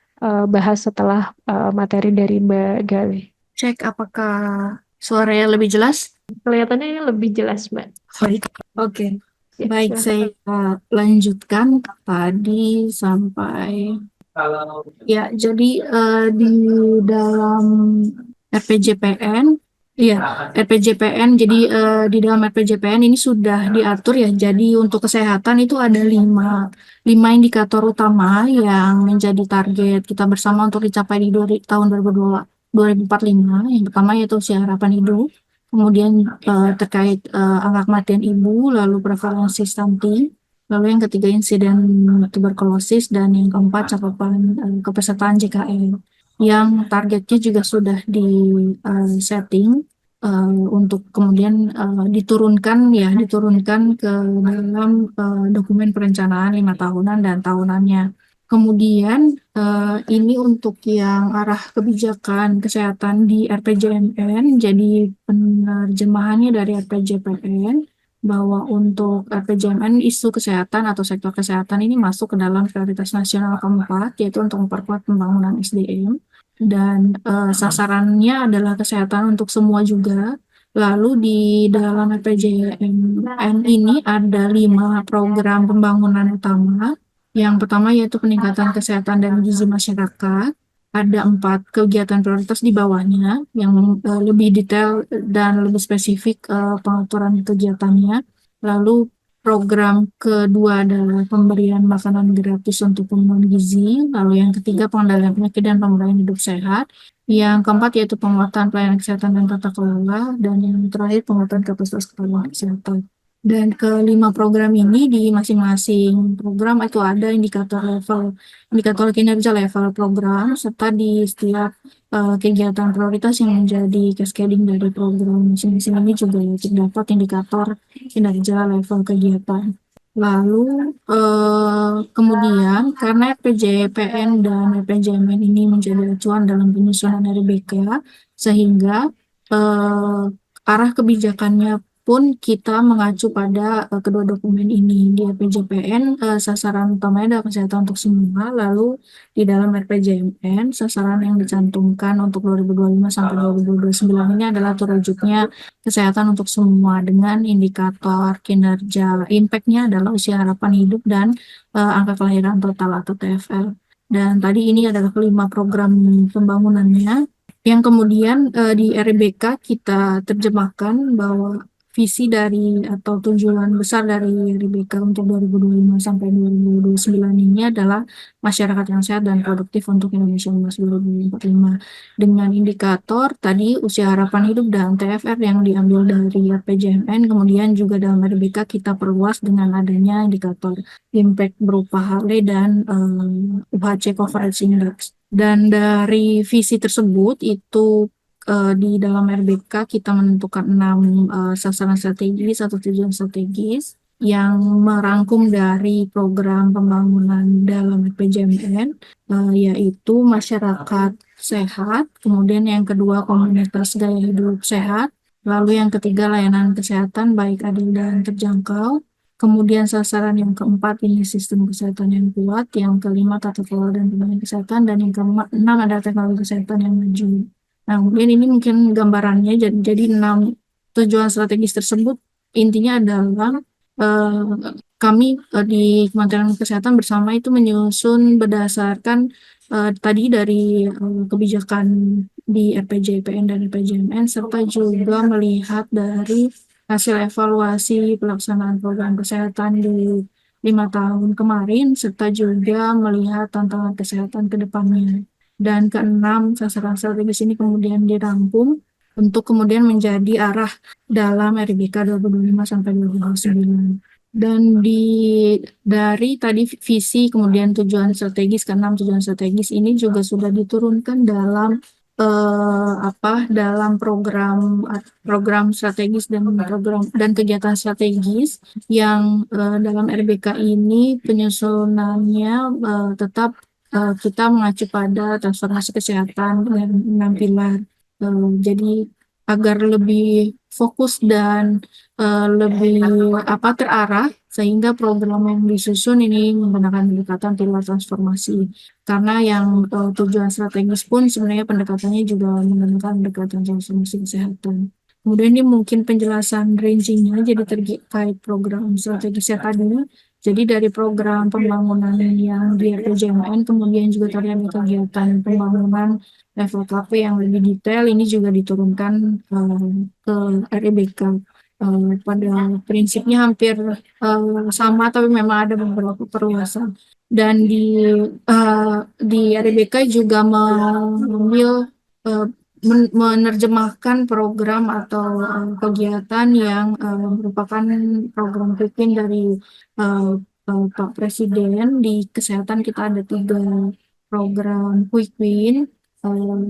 bahas setelah materi dari Mbak Gali. Cek apakah suaranya lebih jelas? Kelihatannya ini lebih jelas Mbak. Oke. Ya, Baik, silakan. saya lanjutkan tadi sampai ya, jadi di dalam RPJPN, jadi di dalam RPJPN ini sudah diatur ya. Jadi untuk kesehatan itu ada 5 indikator utama yang menjadi target kita bersama untuk dicapai di tahun 2045. Yang pertama yaitu usia harapan hidup. Kemudian terkait angka kematian ibu, lalu prevalensi stunting, lalu yang ketiga insiden tuberkulosis, dan yang keempat cakupan kepesertaan JKN. Yang targetnya juga sudah di setting untuk kemudian diturunkan ke dalam dokumen perencanaan 5 tahunan dan tahunannya. Kemudian ini untuk yang arah kebijakan kesehatan di RPJMN, jadi penerjemahannya dari RPJPN bahwa untuk RPJMN isu kesehatan atau sektor kesehatan ini masuk ke dalam prioritas nasional keempat, yaitu untuk memperkuat pembangunan SDM, dan sasarannya adalah kesehatan untuk semua juga. Lalu di dalam RPJMN ini ada 5 program pembangunan utama. Yang pertama yaitu peningkatan kesehatan dan gizi masyarakat. Ada 4 kegiatan prioritas di bawahnya yang lebih detail dan lebih spesifik pengaturan kegiatannya. Lalu program kedua adalah pemberian makanan gratis untuk pemenuhan gizi. Lalu yang ketiga pengendalian penyakit dan pemberdayaan hidup sehat. Yang keempat yaitu penguatan pelayanan kesehatan dan tata kelola. Dan yang terakhir penguatan kapasitas kepala kesehatan. Dan ke-5 program ini di masing-masing program itu ada indikator kinerja level program, serta di setiap kegiatan prioritas yang menjadi cascading dari program masing-masing ini juga terdapat indikator kinerja level kegiatan. Lalu kemudian karena RPJPN dan RPJMN ini menjadi acuan dalam penyusunan RBK, sehingga arah kebijakannya pun kita mengacu pada kedua dokumen ini. Di RPJPN sasaran utamanya adalah kesehatan untuk semua, lalu di dalam RPJMN sasaran yang dicantumkan untuk 2025 sampai 2029 ini adalah terwujudnya kesehatan untuk semua dengan indikator kinerja. Impact-nya adalah usia harapan hidup dan angka kelahiran total atau TFL. Dan tadi ini adalah kelima program pembangunannya yang kemudian di RBK kita terjemahkan bahwa visi dari atau tujuan besar dari RBK untuk 2025 sampai 2029 ini adalah masyarakat yang sehat dan produktif untuk Indonesia emas 2045 dengan indikator tadi usia harapan hidup dan TFR yang diambil dari RPJMN, kemudian juga dalam RBK kita perluas dengan adanya indikator impact berupa HALE dan UHC Coverage Index. Dan dari visi tersebut itu di dalam RBK kita menentukan 6 sasaran strategis atau tujuan strategis yang merangkum dari program pembangunan dalam RPJMN, yaitu masyarakat sehat, kemudian yang kedua komunitas gaya hidup sehat, lalu yang ketiga layanan kesehatan baik adil dan terjangkau, kemudian sasaran yang keempat ini sistem kesehatan yang kuat, yang kelima tata kelola dan penanganan kesehatan, dan yang keenam adalah teknologi kesehatan yang maju. Nah, kemudian ini mungkin gambarannya, jadi 6 tujuan strategis tersebut intinya adalah kami di Kementerian Kesehatan bersama itu menyusun berdasarkan tadi dari kebijakan di RPJPN dan RPJMN, serta juga melihat dari hasil evaluasi pelaksanaan program kesehatan di 5 tahun kemarin, serta juga melihat tantangan kesehatan ke depannya. Dan keenam, sasaran strategis ini kemudian dirangkum untuk kemudian menjadi arah dalam RBK 2025 sampai 2029. Dan dari tadi visi kemudian tujuan strategis, keenam tujuan strategis ini juga sudah diturunkan dalam dalam program strategis dan program dan kegiatan strategis yang dalam RBK ini penyusunannya tetap kita mengacu pada transformasi kesehatan dengan 6 pilar. Jadi agar lebih fokus dan lebih terarah sehingga program yang disusun ini menggunakan pendekatan pilar transformasi. Karena yang tujuan strategis pun sebenarnya pendekatannya juga menggunakan pendekatan transformasi kesehatan. Kemudian ini mungkin penjelasan rangingnya jadi terkait program strategisnya tadi. Jadi dari program pembangunan yang di RPJMN, kemudian juga tadi ada kegiatan pembangunan level KP yang lebih detail, ini juga diturunkan ke RBK. Pada prinsipnya hampir sama, tapi memang ada beberapa perluasan. Dan di RBK juga mengambil menerjemahkan program atau kegiatan yang merupakan program rutin dari Pak Presiden. Di kesehatan kita ada 3 program Quick Win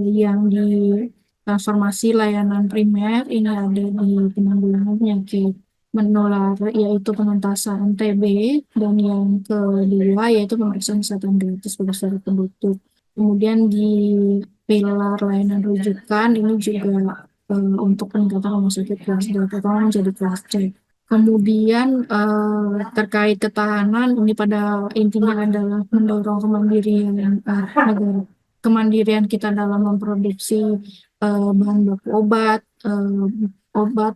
yang di transformasi layanan primer, ini ada di penanggulangan penyakit menular yaitu penuntasan TB, dan yang kedua yaitu pemeriksaan kesehatan gratis pada seluruh penduduk. Kemudian di pilar layanan rujukan ini juga untuk peningkatan rumah sakit kelas D atau menjadi kelas C. Kemudian terkait ketahanan ini pada intinya adalah mendorong kemandirian negara, kemandirian kita dalam memproduksi bahan baku obat,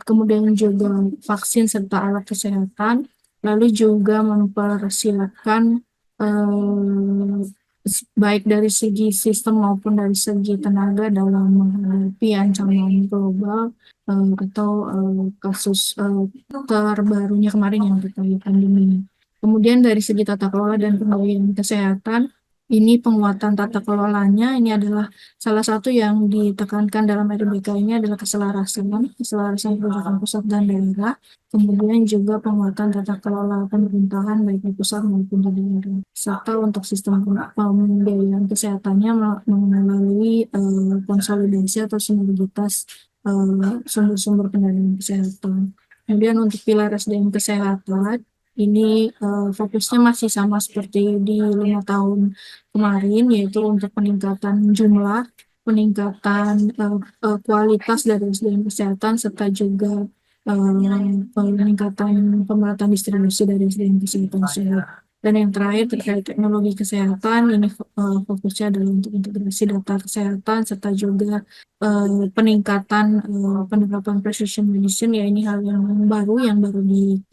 kemudian juga vaksin serta alat kesehatan, lalu juga mempersiapkan baik dari segi sistem maupun dari segi tenaga dalam menghadapi ancaman global atau kasus terbarunya kemarin yang terkait pandemi. Kemudian dari segi tata kelola dan pengendalian kesehatan, ini penguatan tata kelolanya ini adalah salah satu yang ditekankan dalam RBK ini adalah keselarasan kebijakan pusat dan daerah, kemudian juga penguatan tata kelola pemerintahan baik di pusat maupun di daerah, serta untuk sistem pembiayaan kesehatannya melalui konsolidasi atau sinergitas sumber-sumber pendanaan kesehatan. Kemudian untuk pilar SDM kesehatan, ini fokusnya masih sama seperti di 5 tahun kemarin, yaitu untuk peningkatan jumlah, peningkatan kualitas dari SDM kesehatan, serta juga peningkatan pemerataan distribusi dari SDM kesehatan tersebut. Dan yang terakhir terkait teknologi kesehatan, ini fokusnya adalah untuk integrasi data kesehatan serta juga peningkatan penerapan precision medicine, ya ini hal yang baru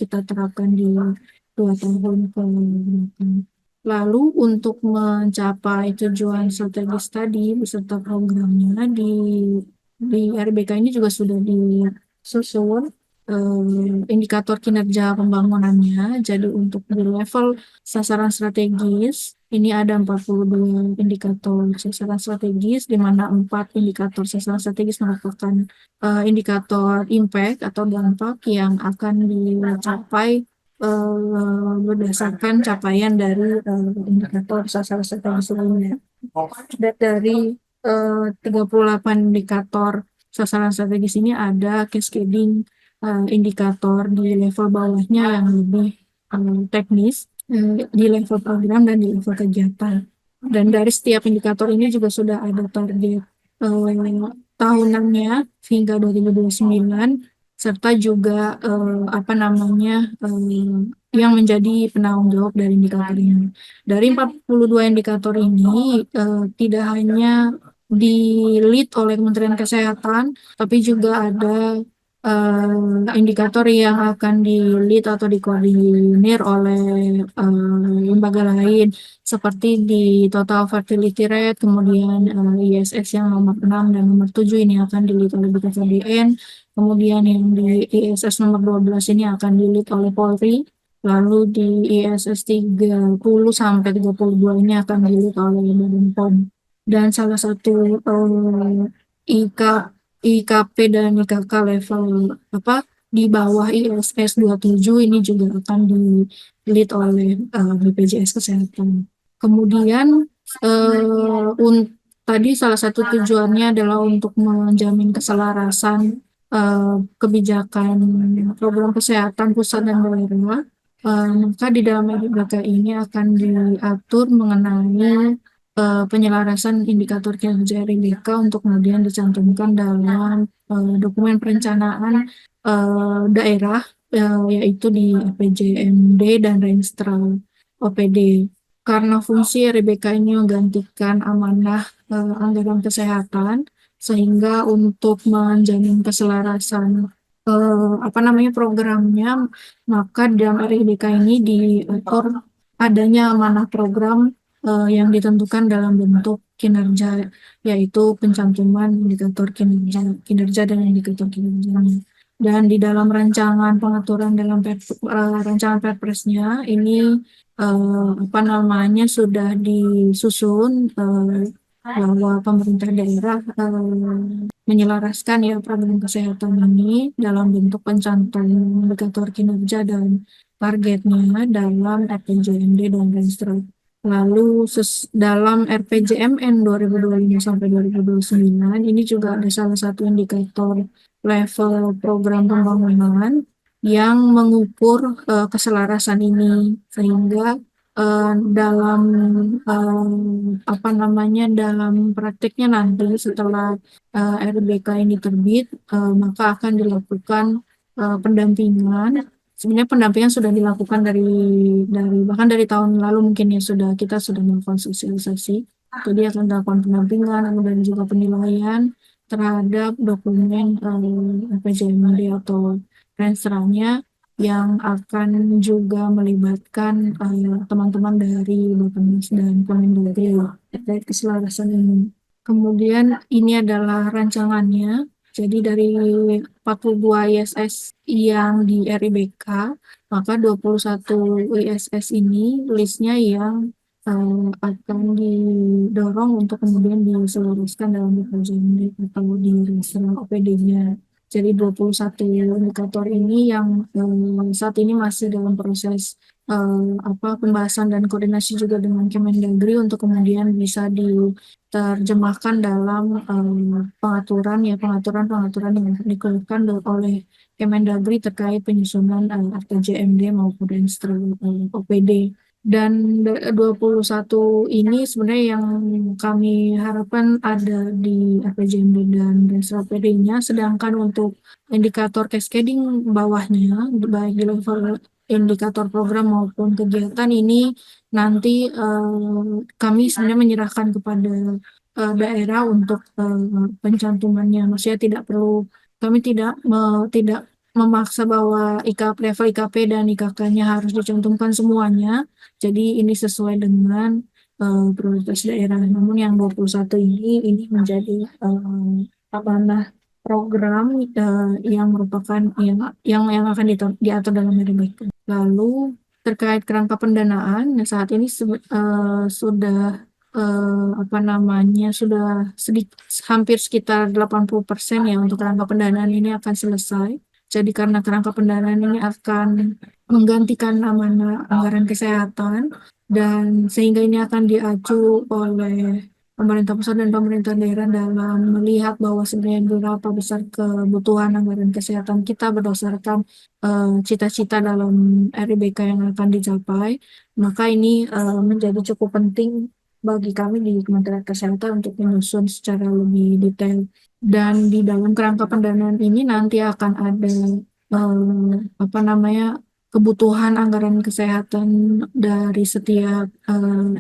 kita terapkan di 2 tahun ke belakang. Lalu untuk mencapai tujuan strategis tadi beserta programnya di RBK ini juga sudah disusun indikator kinerja pembangunannya. Jadi untuk di level sasaran strategis ini ada 42 indikator sasaran strategis, di mana 4 indikator sasaran strategis merupakan indikator impact atau dampak yang akan dicapai berdasarkan capaian dari indikator sasaran strategis lainnya. Dari 38 indikator sasaran strategis ini ada cascading indikator di level bawahnya yang lebih teknis, di level program dan di level kegiatan. Dan dari setiap indikator ini juga sudah ada target tahunannya hingga 2029, serta juga yang menjadi penanggung jawab dari indikator ini. Dari 42 indikator ini tidak hanya di-lead oleh Kementerian Kesehatan, tapi juga ada indikator yang akan di-lead atau dikoordinir oleh lembaga lain, seperti di total fertility rate, kemudian ISS yang nomor 6 dan nomor 7 ini akan di-lead oleh BKKBN, kemudian yang di ISS nomor 12 ini akan di-lead oleh Polri, lalu di ISS 30 sampai 32 ini akan di-lead oleh Badan POM. Dan salah satu IKP dan IKK level di bawah ISS 27 ini juga akan di-lead oleh BPJS Kesehatan. Kemudian tadi salah satu tujuannya adalah untuk menjamin keselarasan kebijakan program kesehatan pusat dan daerah. Maka di dalam RBK ini akan diatur mengenai penyelarasan indikator kinerja RBK untuk kemudian dicantumkan dalam dokumen perencanaan daerah, yaitu di RPJMD dan Renstra OPD. Karena fungsi RBK ini menggantikan amanah anggaran kesehatan, sehingga untuk menjamin keselarasan programnya, maka dalam RBK ini diatur adanya amanah program yang ditentukan dalam bentuk kinerja, yaitu pencantuman indikator kinerja dan indikator kinerjanya. Dan di dalam rancangan pengaturan dalam rancangan Perpresnya ini sudah disusun bahwa pemerintah daerah menyelaraskan program kesehatan ini dalam bentuk pencantuman indikator kinerja dan targetnya dalam RPJMD dan Renstra. Lalu dalam RPJMN 2025 sampai 2029 ini juga ada salah satu indikator level program pembangunan yang mengukur keselarasan ini, sehingga dalam dalam praktiknya nanti setelah RBK ini terbit, maka akan dilakukan pendampingan. Sebenarnya pendampingan sudah dilakukan bahkan dari tahun lalu mungkin kita sudah melakukan sosialisasi. Jadi akan dilakukan pendampingan, kemudian juga penilaian terhadap dokumen RPJMD atau Renstra-nya, yang akan juga melibatkan teman-teman dari Bappenas dan Kemendagri terkait keselarasan ini. Kemudian ini adalah rancangannya. Jadi dari 42 ISS yang di RIBK, maka 21 ISS ini listnya yang akan didorong untuk kemudian diseluruhkan dalam BPJMD atau di Renstra OPD-nya. Jadi 21 indikator ini yang saat ini masih dalam proses pembahasan dan koordinasi juga dengan Kemendagri untuk kemudian bisa diterjemahkan dalam pengaturan yang dikeluarkan oleh Kemendagri terkait penyusunan RPJMD maupun Renstra OPD. Dan 21 ini sebenarnya yang kami harapkan ada di RPJMD dan SRPD-nya, sedangkan untuk indikator cascading bawahnya, baik di level indikator program maupun kegiatan ini nanti kami sebenarnya menyerahkan kepada daerah untuk pencantumannya. Maksudnya kami tidak memaksa bahwa level IKP dan IKK-nya harus dicantumkan semuanya. Jadi ini sesuai dengan prioritas daerah. Namun yang 21 ini menjadi amanah program yang merupakan yang akan diatur dalam RBK. Lalu terkait kerangka pendanaan, saat ini sudah hampir sekitar 80% ya untuk kerangka pendanaan ini akan selesai. Jadi karena kerangka pendanaan ini akan menggantikan amanah anggaran kesehatan dan sehingga ini akan diacu oleh pemerintah pusat dan pemerintah daerah dalam melihat bahwa sebenarnya berapa besar kebutuhan anggaran kesehatan kita berdasarkan cita-cita dalam RIBK yang akan dicapai. Maka ini menjadi cukup penting bagi kami di Kementerian Kesehatan untuk menyusun secara lebih detail. Dan di dalam kerangka pendanaan ini nanti akan ada kebutuhan anggaran kesehatan dari setiap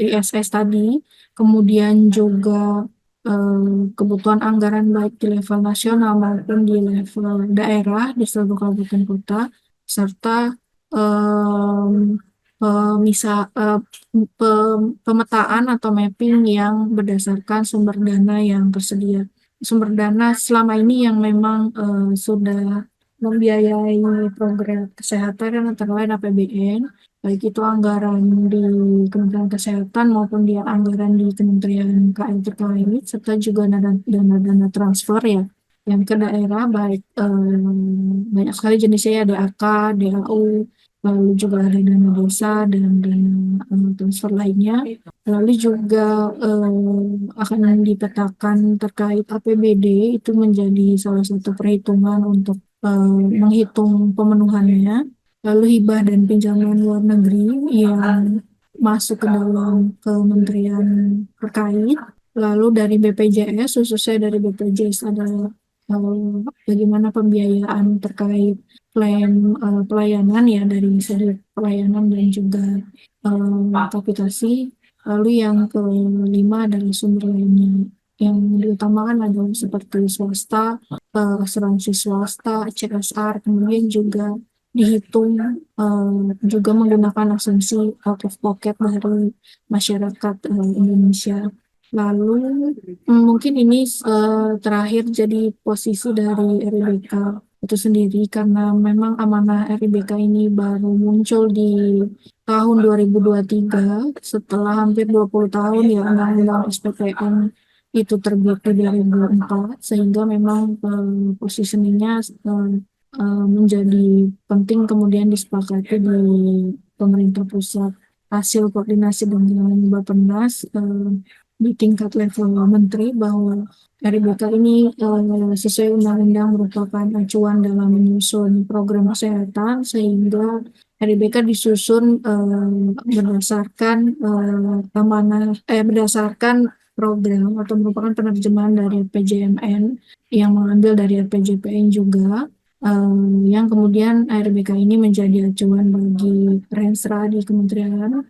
ISS tadi, kemudian juga kebutuhan anggaran baik di level nasional maupun di level daerah di seluruh kabupaten kota, serta pemetaan atau mapping yang berdasarkan sumber dana yang tersedia. Sumber dana selama ini yang memang sudah membiayai program kesehatan antara lain APBN, baik itu anggaran di Kementerian Kesehatan maupun dia anggaran di Kementerian KL terkait, serta juga dana transfer ya yang ke daerah, baik banyak sekali jenisnya ya, DAK, DAU, lalu juga ada dana desa dan dana transfer lainnya. Lalu juga akan dipetakan terkait APBD, itu menjadi salah satu perhitungan untuk menghitung pemenuhannya. Lalu hibah dan pinjaman luar negeri yang masuk ke dalam kementerian terkait. Lalu dari BPJS, khususnya dari BPJS adalah bagaimana pembiayaan terkait klaim pelayanan ya, dari segi pelayanan dan juga kapitasi. Lalu yang kelima adalah sumber lainnya. Yang diutamakan adalah seperti swasta, asuransi swasta, CSR, kemudian juga dihitung juga menggunakan asumsi out of pocket dari masyarakat Indonesia. Lalu mungkin ini terakhir jadi posisi dari RIBK itu sendiri, karena memang amanah RIBK ini baru muncul di tahun 2023 setelah hampir 20 tahun ya Undang-Undang SPPN itu terbit di 2004, sehingga memang positioningnya menjadi penting kemudian disepakati di pemerintah pusat hasil koordinasi dengan Bappenas di tingkat level menteri bahwa RIBK ini sesuai undang-undang merupakan acuan dalam menyusun program kesehatan, sehingga RIBK disusun berdasarkan berdasarkan program atau merupakan penerjemahan dari RPJMN yang mengambil dari RPJPN juga, yang kemudian RIBK ini menjadi acuan bagi Renstra di kementerian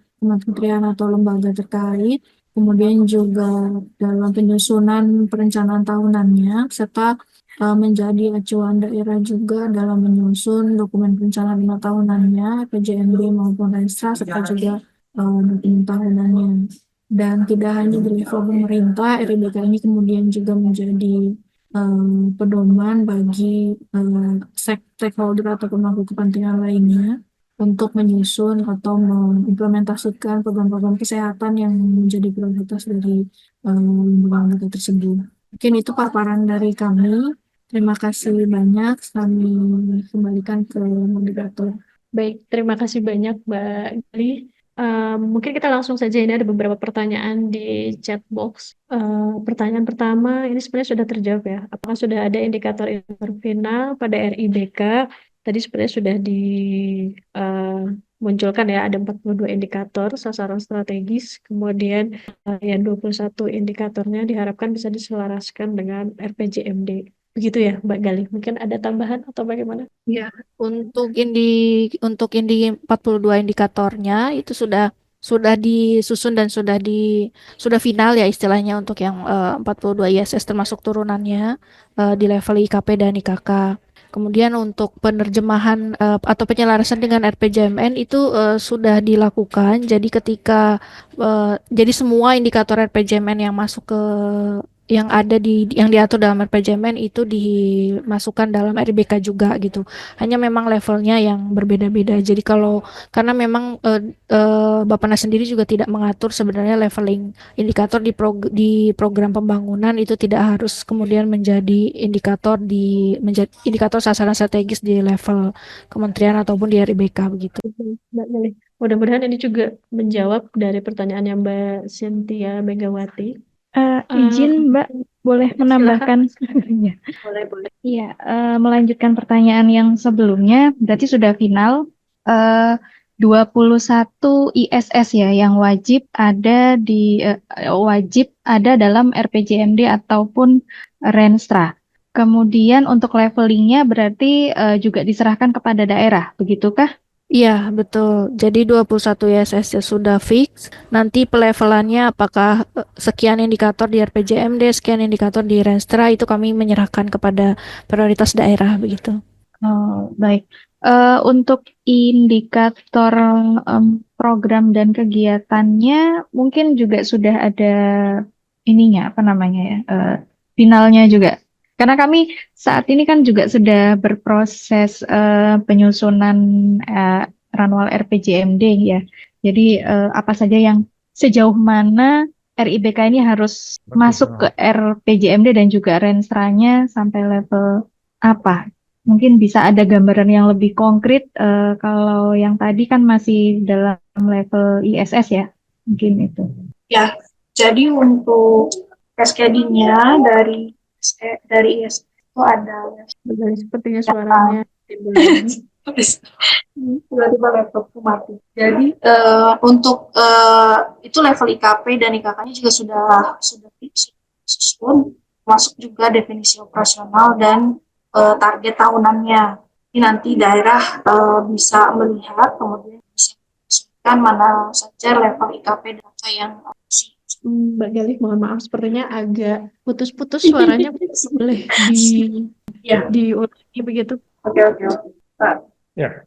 atau lembaga terkait, kemudian juga dalam penyusunan perencanaan tahunannya, serta menjadi acuan daerah juga dalam menyusun dokumen perencanaan 5 tahunannya, PJMD maupun Renstra, serta juga dokumen tahunannya. Dan tidak hanya di level pemerintah, RIBK ini kemudian juga menjadi pedoman bagi stakeholder atau pemangku kepentingan lainnya untuk menyusun atau mengimplementasikan program-program kesehatan yang menjadi prioritas dari lembaga tersebut. Mungkin itu paparan dari kami. Terima kasih banyak. Kami kembalikan ke moderator. Baik, terima kasih banyak Mbak Gali. Mungkin kita langsung saja, ini ada beberapa pertanyaan di chat box. Pertanyaan pertama ini sebenarnya sudah terjawab ya. Apakah sudah ada indikator final pada RIBK? Tadi sebenarnya sudah munculkan ya, ada 42 indikator sasaran strategis, kemudian yang 21 indikatornya diharapkan bisa diselaraskan dengan RPJMD. Begitu ya, Mbak Galih. Mungkin ada tambahan atau bagaimana? Ya, untuk 42 indikatornya itu sudah disusun dan sudah final ya istilahnya untuk yang 42 ISS termasuk turunannya di level IKP dan IKK. Kemudian untuk penerjemahan atau penyelarasan dengan RPJMN itu sudah dilakukan. Jadi jadi semua indikator RPJMN yang diatur dalam RPJMN itu dimasukkan dalam RIBK juga gitu. Hanya memang levelnya yang berbeda-beda. Jadi karena memang Bappenas sendiri juga tidak mengatur sebenarnya leveling indikator di program pembangunan itu tidak harus kemudian menjadi indikator sasaran strategis di level kementerian ataupun di RIBK begitu. Mbak Galih. Mudah-mudahan ini juga menjawab dari pertanyaannya Mbak Cynthia Megawati. Izin Mbak, boleh menambahkan? Ya. Boleh. Iya, melanjutkan pertanyaan yang sebelumnya, berarti sudah final 21 ISS ya yang wajib ada dalam RPJMD ataupun Renstra. Kemudian untuk levelingnya berarti juga diserahkan kepada daerah, begitukah? Iya, betul. Jadi 21 ISS ya sudah fix. Nanti pelevelannya apakah sekian indikator di RPJMD, sekian indikator di Renstra itu kami menyerahkan kepada prioritas daerah begitu. Oh, baik. Untuk indikator program dan kegiatannya mungkin juga sudah ada ininya finalnya juga. Karena kami saat ini kan juga sudah berproses penyusunan Ranwal RPJMD ya. Jadi apa saja yang sejauh mana RIBK ini harus masuk ke RPJMD dan juga Renstra-nya sampai level apa? Mungkin bisa ada gambaran yang lebih konkret kalau yang tadi kan masih dalam level ISS ya. Mungkin itu. Ya, jadi untuk cascading-nya dari ISS itu ada sepertinya suaranya tiba-tiba laptopku mati. Jadi untuk itu level IKP dan IKK-nya juga sudah disusun, masuk juga definisi operasional dan target tahunannya. Ini nanti daerah bisa melihat kemudian bisa menentukan mana saja level IKP data yang Mbak Galih, mohon maaf, sepertinya agak putus-putus suaranya. Boleh diulangi begitu? Oke. Ya,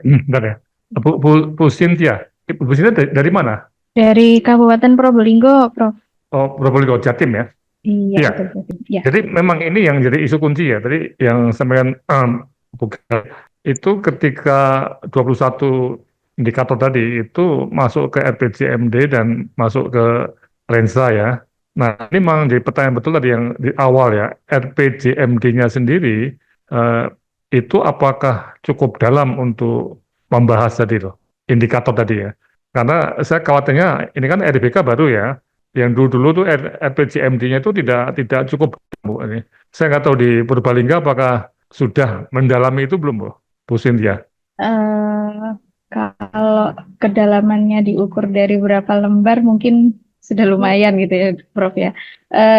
bentar ya. Bu Cynthia, Bu Cynthia dari mana? Dari Kabupaten Probolinggo, Prof. Oh, Probolinggo, Jatim ya? Iya. Ya. Jadi memang ini yang jadi isu kunci ya. Tadi yang sampaikan itu ketika 21 indikator tadi itu masuk ke RPJMD dan masuk ke Renstra ya. Nah, ini memang jadi pertanyaan betul tadi yang di awal ya, RPJMD-nya sendiri itu apakah cukup dalam untuk membahas tadi loh, indikator tadi ya. Karena saya khawatirnya ini kan RIBK baru ya, yang dulu tuh RPJMD-nya itu tidak cukup, Bu. Ini. Saya nggak tahu di Purbalingga apakah sudah mendalami itu belum, Bu Cynthia? Kalau kedalamannya diukur dari berapa lembar mungkin sudah lumayan gitu ya, Prof ya.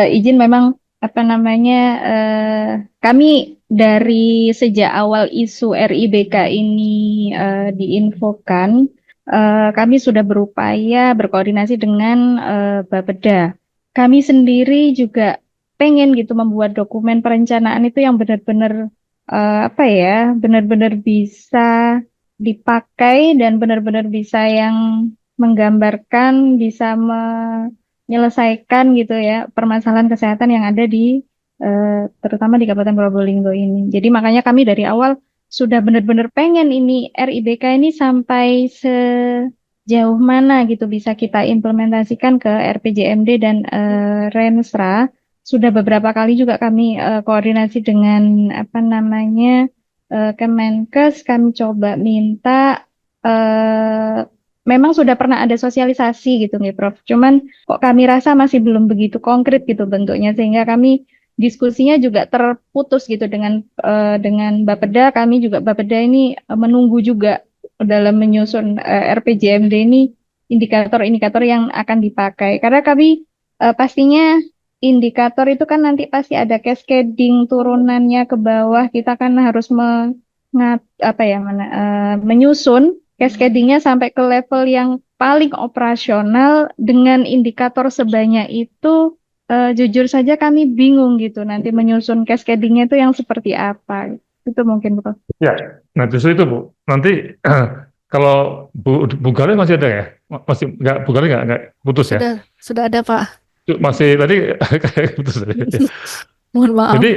Izin memang kami dari sejak awal isu RIBK ini diinfokan, kami sudah berupaya berkoordinasi dengan Bapeda. Kami sendiri juga pengen gitu membuat dokumen perencanaan itu yang benar-benar benar-benar bisa dipakai dan benar-benar bisa yang menggambarkan, bisa menyelesaikan gitu ya permasalahan kesehatan yang ada terutama di Kabupaten Probolinggo ini. Jadi makanya kami dari awal sudah benar-benar pengen ini RIBK ini sampai sejauh mana gitu bisa kita implementasikan ke RPJMD dan Renstra. Sudah beberapa kali juga kami koordinasi dengan Kemenkes, kami coba minta memang sudah pernah ada sosialisasi gitu nih Prof. Cuman kok kami rasa masih belum begitu konkret gitu bentuknya sehingga kami diskusinya juga terputus gitu dengan Bapeda. Kami juga Bapeda ini menunggu juga dalam menyusun RPJMD ini indikator-indikator yang akan dipakai. Karena kami pastinya indikator itu kan nanti pasti ada cascading turunannya ke bawah. Kita kan harus menyusun cascadingnya sampai ke level yang paling operasional dengan indikator sebanyak itu. Jujur saja kami bingung gitu nanti menyusun cascadingnya itu yang seperti apa. Itu mungkin Prof. Ya, nah justru itu Bu. Nanti kalau Bu Galih masih ada ya? Masih nggak, Bu Galih nggak putus ya? Sudah ada Pak. Masih tadi kayak putus tadi. Mohon maaf. Jadi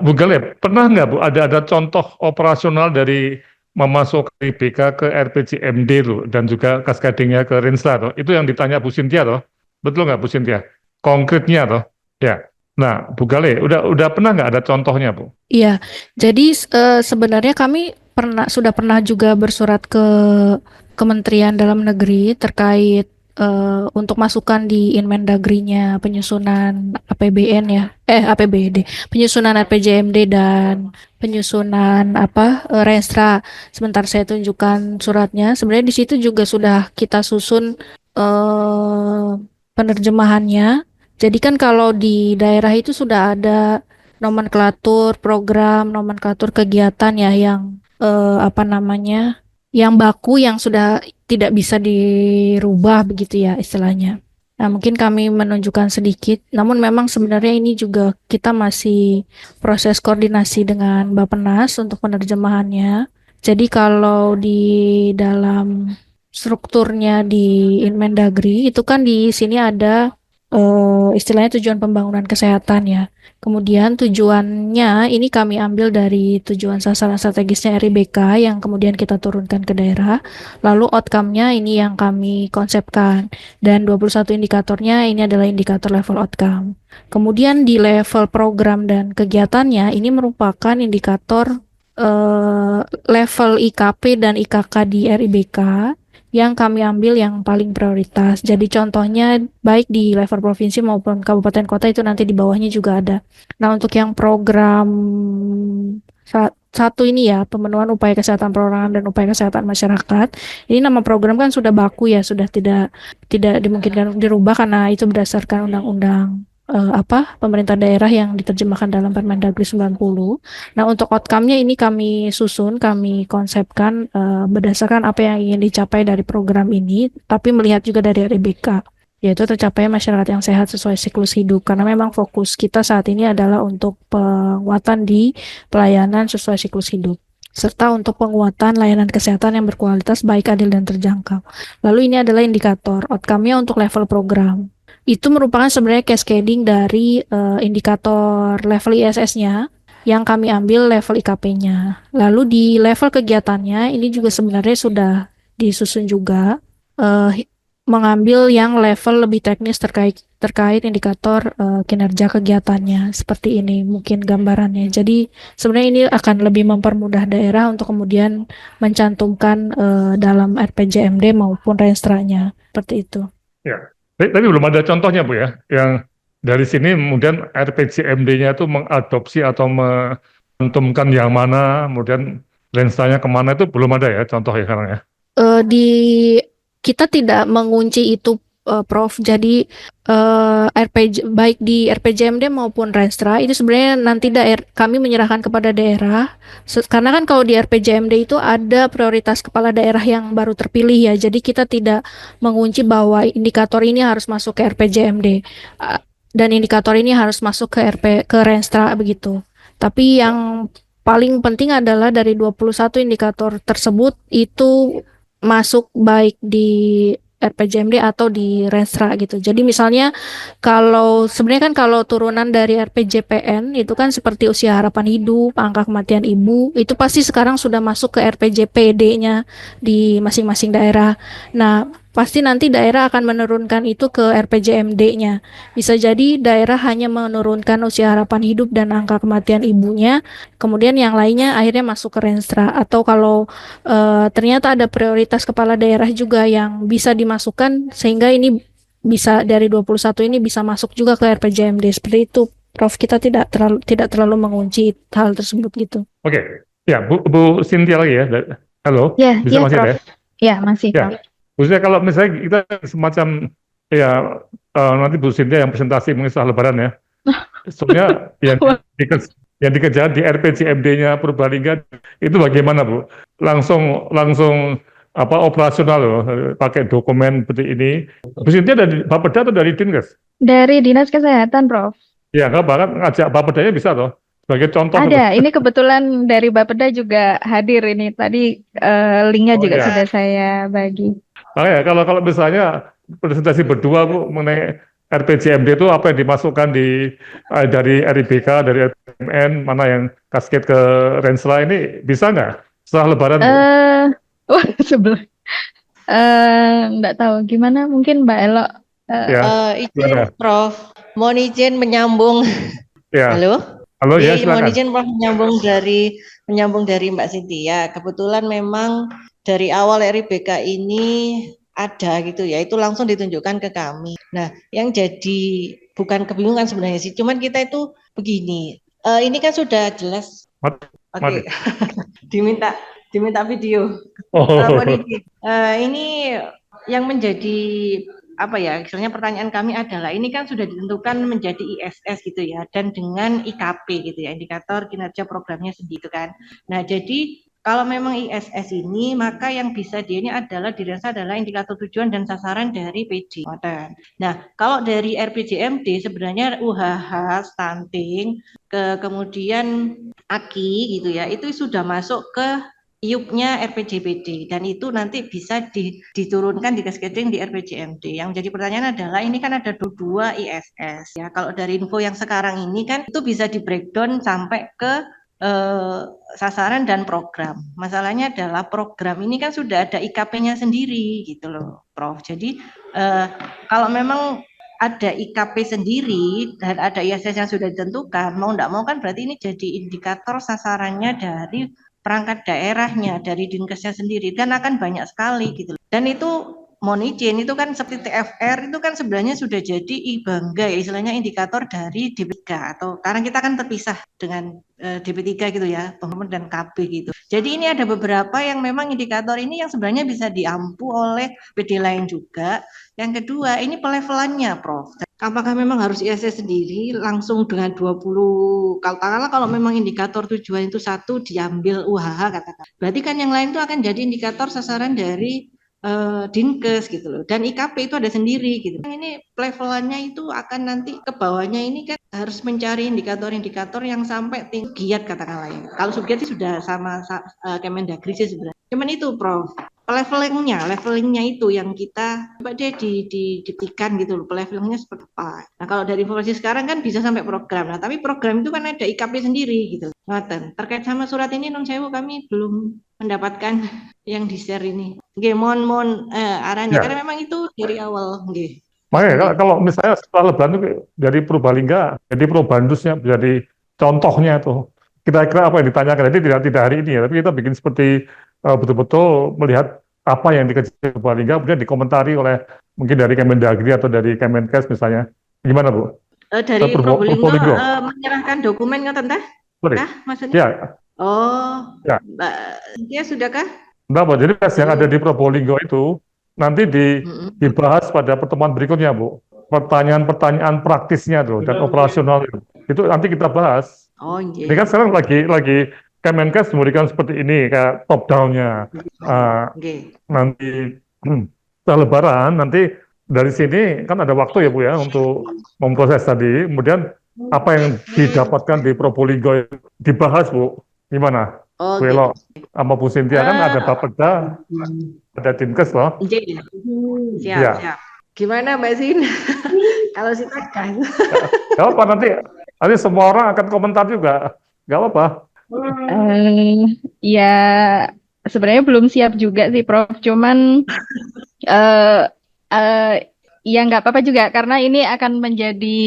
Bu Galih, pernah nggak Bu ada contoh operasional dari memasukkan IBK ke RPJMD tuh dan juga cascadingnya ke Rinstra tuh? Itu yang ditanya Bu Cynthia tuh. Betul nggak Bu Cynthia? Konkretnya tuh. Ya. Nah, Bu Galih, udah pernah nggak ada contohnya Bu? Iya, jadi sebenarnya kami sudah pernah juga bersurat ke Kementerian Dalam Negeri terkait untuk masukan di Inmendagri-nya penyusunan APBN ya, APBD, penyusunan RPJMD dan penyusunan Renstra. Sebentar saya tunjukkan suratnya. Sebenarnya di situ juga sudah kita susun penerjemahannya. Jadi kan kalau di daerah itu sudah ada nomenklatur program, nomenklatur kegiatan ya yang yang baku yang sudah tidak bisa dirubah begitu ya istilahnya. Nah, mungkin kami menunjukkan sedikit, namun memang sebenarnya ini juga kita masih proses koordinasi dengan Bappenas untuk penerjemahannya. Jadi kalau di dalam strukturnya di Inmendagri itu kan di sini ada istilahnya tujuan pembangunan kesehatan ya. Kemudian tujuannya ini kami ambil dari tujuan sasaran strategisnya RIBK yang kemudian kita turunkan ke daerah. Lalu outcome-nya ini yang kami konsepkan. Dan 21 indikatornya ini adalah indikator level outcome. Kemudian di level program dan kegiatannya ini merupakan indikator level IKP dan IKK di RIBK yang kami ambil yang paling prioritas. Jadi contohnya baik di level provinsi maupun kabupaten kota itu nanti di bawahnya juga ada. Nah, untuk yang program satu ini ya, pemenuhan upaya kesehatan perorangan dan upaya kesehatan masyarakat. Ini nama program kan sudah baku ya, sudah tidak dimungkinkan dirubah karena itu berdasarkan undang-undang pemerintah daerah yang diterjemahkan dalam Permendagri 90. Nah, untuk outcome-nya ini kami susun, kami konsepkan berdasarkan apa yang ingin dicapai dari program ini, tapi melihat juga dari RIBK, yaitu tercapai masyarakat yang sehat sesuai siklus hidup. Karena memang fokus kita saat ini adalah untuk penguatan di pelayanan sesuai siklus hidup, serta untuk penguatan layanan kesehatan yang berkualitas, baik, adil, dan terjangkau. Lalu ini adalah indikator outcome-nya untuk level program. Itu merupakan sebenarnya cascading dari indikator level ISS-nya yang kami ambil level IKP-nya. Lalu di level kegiatannya ini juga sebenarnya sudah disusun juga mengambil yang level lebih teknis terkait indikator kinerja kegiatannya. Seperti ini mungkin gambarannya. Jadi sebenarnya ini akan lebih mempermudah daerah untuk kemudian mencantumkan dalam RPJMD maupun Renstranya. Seperti itu. Ya. Tapi belum ada contohnya Bu ya, yang dari sini kemudian RPJMD-nya itu mengadopsi atau menentukan yang mana, kemudian Renstranya kemana, itu belum ada ya contoh ya sekarang ya? Kita tidak mengunci itu Prof. Jadi baik di RPJMD maupun Renstra itu sebenarnya nanti kami menyerahkan kepada daerah. Karena kan kalau di RPJMD itu ada prioritas kepala daerah yang baru terpilih ya. Jadi kita tidak mengunci bahwa indikator ini harus masuk ke RPJMD dan indikator ini harus masuk ke Renstra begitu. Tapi yang paling penting adalah dari 21 indikator tersebut itu masuk baik di RPJMD atau di Renstra gitu. Jadi misalnya sebenarnya kan kalau turunan dari RPJPN itu kan seperti usia harapan hidup, angka kematian ibu, itu pasti sekarang sudah masuk ke RPJPD-nya di masing-masing daerah. Nah, pasti nanti daerah akan menurunkan itu ke RPJMD-nya. Bisa jadi daerah hanya menurunkan usia harapan hidup dan angka kematian ibunya, kemudian yang lainnya akhirnya masuk ke Renstra. Atau kalau ternyata ada prioritas kepala daerah juga yang bisa dimasukkan, sehingga ini bisa dari 21 ini bisa masuk juga ke RPJMD. Seperti itu, Prof. Kita tidak terlalu mengunci hal tersebut gitu. Oke. Ya, Bu Cynthia lagi ya. Halo, Ya, bisa ya masih ada Prof. ya? Ya, masih Ya, Prof. khususnya kalau misalnya kita semacam ya nanti Bu Cynthia yang presentasi mungkin setelah Lebaran ya. Soalnya Wah, yang dikejar di RPJMD-nya Purbalingga itu bagaimana Bu? Langsung langsung apa operasional loh, pakai dokumen seperti ini. Bu Cynthia dari Bapeda atau dari Dinkes? dari Dinas Kesehatan, Prof. Ya, nggak bahkan ngajak Bapedanya bisa loh, sebagai contoh loh. Ada, ini kebetulan dari Bapeda juga hadir ini. Tadi linknya Oh juga sudah ya, saya bagi. makanya kalau misalnya presentasi berdua Bu mengenai RPJMD itu apa yang dimasukkan dari RIBK, dari RPMN, mana yang kasket ke Renstra ini bisa nggak setelah Lebaran Bu? Eh, wah, sebelum nggak tahu gimana, mungkin Mbak Elo. Ya, Izin gimana? Prof, mohon izin menyambung. Ya, Halo? halo ya Iya, mohon silakan. izin Prof menyambung dari Mbak Cynthia. Kebetulan memang dari awal RIBK ini ada gitu ya, itu langsung ditunjukkan ke kami. Nah, yang jadi bukan kebingungan sebenarnya sih, cuman kita itu begini. Ini kan sudah jelas. Mati, mati. Oke, diminta video. Oh, Mohon izin. Ini yang menjadi apa ya, misalnya pertanyaan kami adalah ini kan sudah ditentukan menjadi ISS gitu ya, dan dengan IKP gitu ya, indikator kinerja programnya sendiri kan. Nah, jadi kalau memang ISS ini, maka yang bisa dia ini dirasa adalah indikator tujuan dan sasaran dari PD. Nah, kalau dari RPJMD sebenarnya UHH, stunting, kemudian AKI gitu ya, itu sudah masuk ke IUP-nya RPJPD dan itu nanti bisa diturunkan di cascading di RPJMD. Yang jadi pertanyaan adalah ini kan ada dua ISS ya. Kalau dari info yang sekarang ini kan itu bisa di breakdown sampai ke sasaran dan program. Masalahnya adalah program ini kan sudah ada IKP-nya sendiri gitu loh, Prof. Jadi kalau memang ada IKP sendiri dan ada ISS yang sudah ditentukan, mau tidak mau kan berarti ini jadi indikator sasarannya dari perangkat daerahnya, dari Dinkesnya sendiri, dan akan banyak sekali gitu. Dan itu mohon izin, itu kan seperti TFR, itu kan sebenarnya sudah jadi IBangga, ya, istilahnya indikator dari DP3, atau karena kita kan terpisah dengan DP3 gitu ya, pengumuman dan KB gitu. Jadi ini ada beberapa yang memang indikator ini yang sebenarnya bisa diampu oleh PD lain juga. Yang kedua, ini pelevelannya, Prof. Apakah memang harus ISS sendiri langsung dengan 20, kalau memang indikator tujuan itu satu diambil UHH katakan. Berarti kan yang lain itu akan jadi indikator sasaran dari Dinkes gitu loh. Dan IKP itu ada sendiri gitu. Ini levelannya itu akan nanti ke bawahnya ini kan harus mencari indikator-indikator yang sampai giat katakanlah ya. Kalau subgiat sih sudah sama Kemendagri sih sebenarnya. Cuman itu Prof. Levelingnya itu yang kita coba deh dibuktikan gitu loh, levelingnya seperti apa. Nah kalau dari informasi sekarang kan bisa sampai program. Nah tapi program itu kan ada IKP sendiri gitu. Ngoten. Terkait sama surat ini non sewu kami belum mendapatkan yang di-share ini. Nggih, mohon arahnya ya. karena memang itu dari awal nggih. Makanya kalau misalnya setelah Lebaran itu dari Purbalingga, jadi Probandusnya jadi contohnya tuh. Kira-kira apa yang ditanyakan? Jadi tidak hari ini ya, tapi kita bikin seperti betul-betul melihat apa yang dikejar Purbalingga, kemudian dikomentari oleh mungkin dari Kemendagri atau dari Kemenkes misalnya. Gimana Bu? Dari Purbalingga menyerahkan dokumen ngoten tah? Sorry. Kah maksudnya? Ya. Oh, ya. Mbak Cynthia sudahkah? Enggak, Bu. Jadi tes yang ada di Probolinggo itu nanti dibahas pada pertemuan berikutnya, Bu. Pertanyaan-pertanyaan praktisnya tuh dan operasional itu nanti kita bahas. Oh, iya. Ini kan sekarang lagi Kemenkes memberikan seperti ini kayak top down-nya. Nanti setelah Lebaran nanti dari sini kan ada waktu ya Bu ya untuk memproses tadi. Kemudian apa yang didapatkan di Probolinggo dibahas Bu. Gimana? Bu Elo sama Bu Cynthia kan ada Bapeda, ada Dinkes loh. Siap. Gimana Mbak Sin? Kalau silakan. Gak apa nanti semua orang akan komentar juga. Gak apa-apa. Ya sebenarnya belum siap juga sih Prof. Cuman ya nggak apa-apa juga karena ini akan menjadi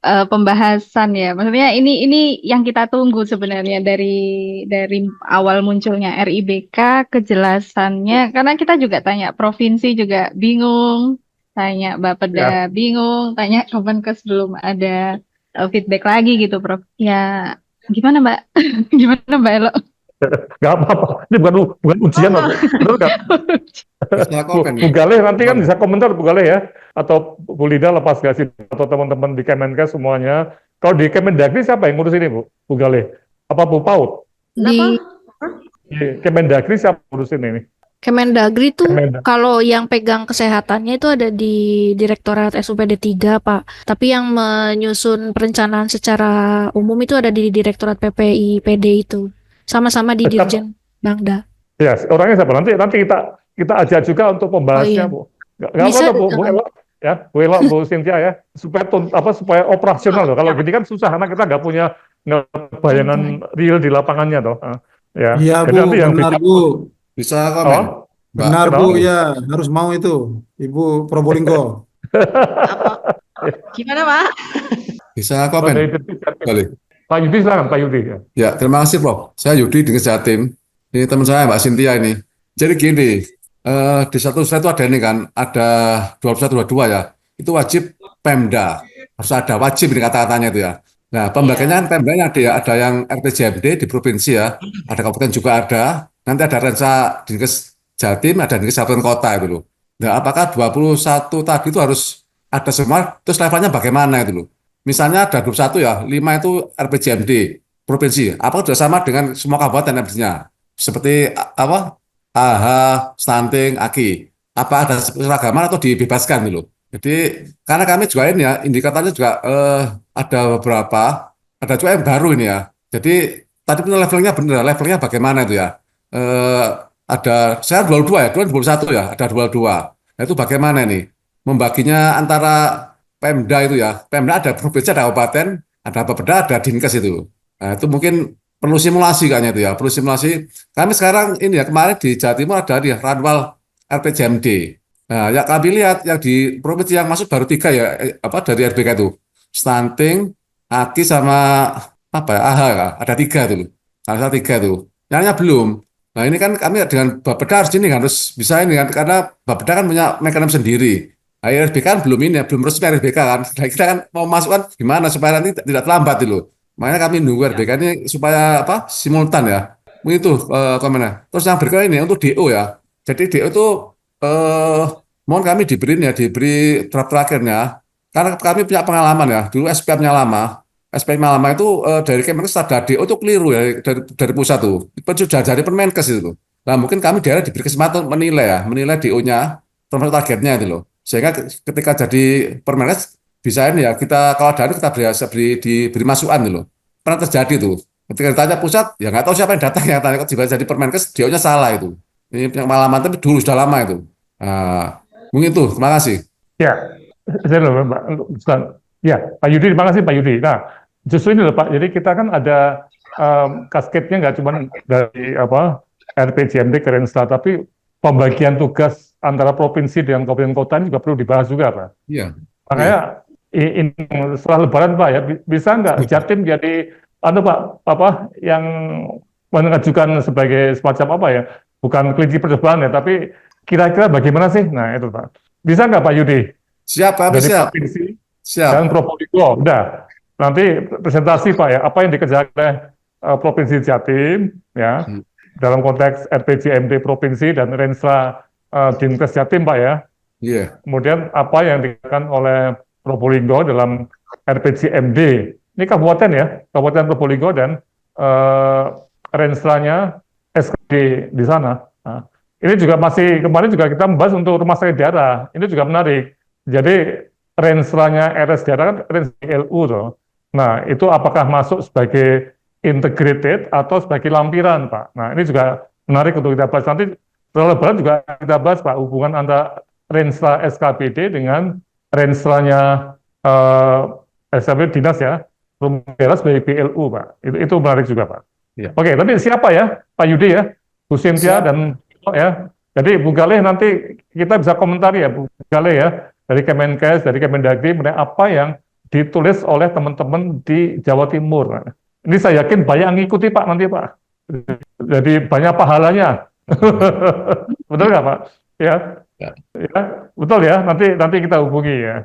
pembahasan ya. Maksudnya ini yang kita tunggu sebenarnya dari awal munculnya RIBK, kejelasannya karena kita juga tanya provinsi juga bingung, tanya Bapeda bingung, tanya Kemenkes belum ada feedback lagi gitu Prof. Ya gimana Mbak? Gimana Mbak Elo? Nggak apa-apa. Ini bukan ujian, betul nggak? Bisa komen Bu nih. Galih nanti kan bisa komentar Bu Galih ya, atau Bu Lida lepas nggak sih, atau teman-teman di Kemenkes semuanya. Kalau di Kemendagri siapa yang ngurus ini Bu Galih? Apa Bu PAUD? Di Di Kemendagri siapa yang ngurusin ini? Kemendagri tuh Kemendag. kalau yang pegang kesehatannya itu ada di Direktorat SUPD 3, Pak. Tapi yang menyusun perencanaan secara umum itu ada di Direktorat PPI PD itu. Sama-sama di Dirjen Bangda. Ya, orangnya siapa? Nanti kita ajak juga untuk pembahasnya, Oh, iya. Bu. Nggak Bisa, apa-apa, Bu Elo, ya, Bu Elo, Bu Cynthia ya, supaya operasional loh. Kalau gini kan susah, karena kita nggak punya bayangan real di lapangannya toh. Ya, Iya jadi Bu, nanti yang benar bisa, Bu. Bisa komen, oh, Mbak. Benar kenapa, Bu, Bu? ya harus mau itu, Ibu Probolinggo. Gimana, Pak? Bisa Kalau komen, dari Jatim. boleh. Pak Yudi silakan, Pak Yudi ya. Ya, terima kasih Prof. Saya Yudi dengan Jatim. Ini teman saya Mbak Cynthia ini. Jadi gini, di satu slide itu ada ini kan, ada 21-22 ya. Itu wajib Pemda. Harus ada wajib ini kata-katanya itu ya. Nah, pembagiannya kan Pemdanya ada yang RPJMD di provinsi ya. Ada kabupaten juga ada. Nanti ada Rensa Dinkes Jatim, ada Dinkes Kabupaten Kota itu loh. Nah, apakah 21 tadi itu harus ada semua, terus levelnya bagaimana itu loh. Misalnya ada 21 ya, 5 itu RPJMD provinsi. Apakah sudah sama dengan semua kabupaten RPJ-nya? Seperti apa? AH, stunting, AKI. Apa ada seragaman atau dibebaskan gitu. Jadi karena kami juga ini ya, indikatornya juga ada beberapa, ada juga yang baru ini ya. Jadi tadi punya levelnya benar, levelnya bagaimana itu ya? Ada saya 22 ya, 21 ya, ada 22. Nah, itu bagaimana nih? Membaginya antara Pemda itu ya, Pemda ada provinsi, ada kabupaten, ada Bapeda, ada Dinkes itu. Nah, itu mungkin perlu simulasi kayaknya itu ya, perlu simulasi. Kami sekarang ini ya, kemarin di Jawa Timur ada di Ranwal RPJMD. Nah, ya kami lihat yang di provinsi yang masuk baru 3 ya, dari RBK itu. Stunting, AKI sama apa ya, AHA ya, ada 3 itu. Ada 3 itu. Yang lainnya belum. Nah, ini kan kami dengan Bapeda harus bisa ini kan, karena Bapeda kan punya mekanisme sendiri. Nah, RBK kan belum ini ya, belum resmi RBK kan. Nah, kita kan mau masukkan gimana supaya nanti tidak terlambat itu. Makanya kami nunggu RBK ini supaya simultan ya. Itu komennya. Terus yang berikutnya ini untuk DO ya. Jadi DO itu mohon kami diberi draft terakhirnya. Karena kami punya pengalaman ya. Dulu SPM-nya lama. SPM-nya lama itu dari Kemenkes ada DO itu keliru ya dari pusat tuh. Itu sudah dari Permenkes itu. Nah, mungkin kami daerah diberi kesempatan menilai DO-nya termasuk targetnya itu loh. Sehingga ketika jadi Permenkes bisa ini ya, kita kalau ada kita diberi masukan gitu loh. Pernah terjadi tuh. Ketika ditanya pusat, ya nggak tahu siapa yang datang yang tanya, kok jadi Permenkes, DO-nya salah itu. Ini pengalaman tapi dulu sudah lama itu. Nah, mungkin itu. Terima kasih. Ya, saya loh, Mbak. Ya, Pak Yudi, terima kasih Pak Yudi. Nah, justru ini loh Pak, jadi kita kan ada kasketnya nggak cuma dari RPJMD ke Renstra, tapi pembagian tugas antara provinsi dengan kabupaten kota ini juga perlu dibahas juga Pak. Iya. Makanya ini setelah Lebaran Pak ya, bisa nggak Jatim jadi Pak yang mengajukan sebagai semacam bukan kelinci percobaan ya, tapi kira-kira bagaimana sih? Nah itu Pak, bisa nggak Pak Yudi? Siap, Pak. Dari Siap. provinsi Siap. dan Probolinggo, udah. Nanti presentasi Pak ya, apa yang dikerjakan oleh Provinsi Jatim ya, dalam konteks RPJMD provinsi dan Renstra Dinkes Jatim Pak ya. Iya. Kemudian apa yang dikerjakan oleh Probolinggo dalam RPJMD. Ini kabupaten ya, Kabupaten Probolinggo dan Renstranya SKD di sana. Nah, ini juga kemarin juga kita membahas untuk rumah sakit daerah. Ini juga menarik. Jadi Renstranya RS daerah kan RSLU tuh. Nah, itu apakah masuk sebagai integrated atau sebagai lampiran, Pak? Nah, ini juga menarik untuk kita bahas. Nanti setelah Lebaran juga kita bahas, Pak, hubungan antara Renstra SKPD dengan Renstranya SKPD Dinas ya, rumah daerah sebagai PLU, Pak. Itu menarik juga, Pak. Ya. Oke, tapi siapa ya, Pak Yudi ya, Bu Cynthia dan ya. Jadi Bu Galih nanti kita bisa komentari ya, Bu Galih ya, dari Kemenkes, dari Kemendagri, mengenai apa yang ditulis oleh teman-teman di Jawa Timur. Ini saya yakin banyak yang ngikuti Pak nanti Pak. Jadi banyak pahalanya. Betul nggak Pak? Ya. Ya, betul ya. Nanti kita hubungi ya.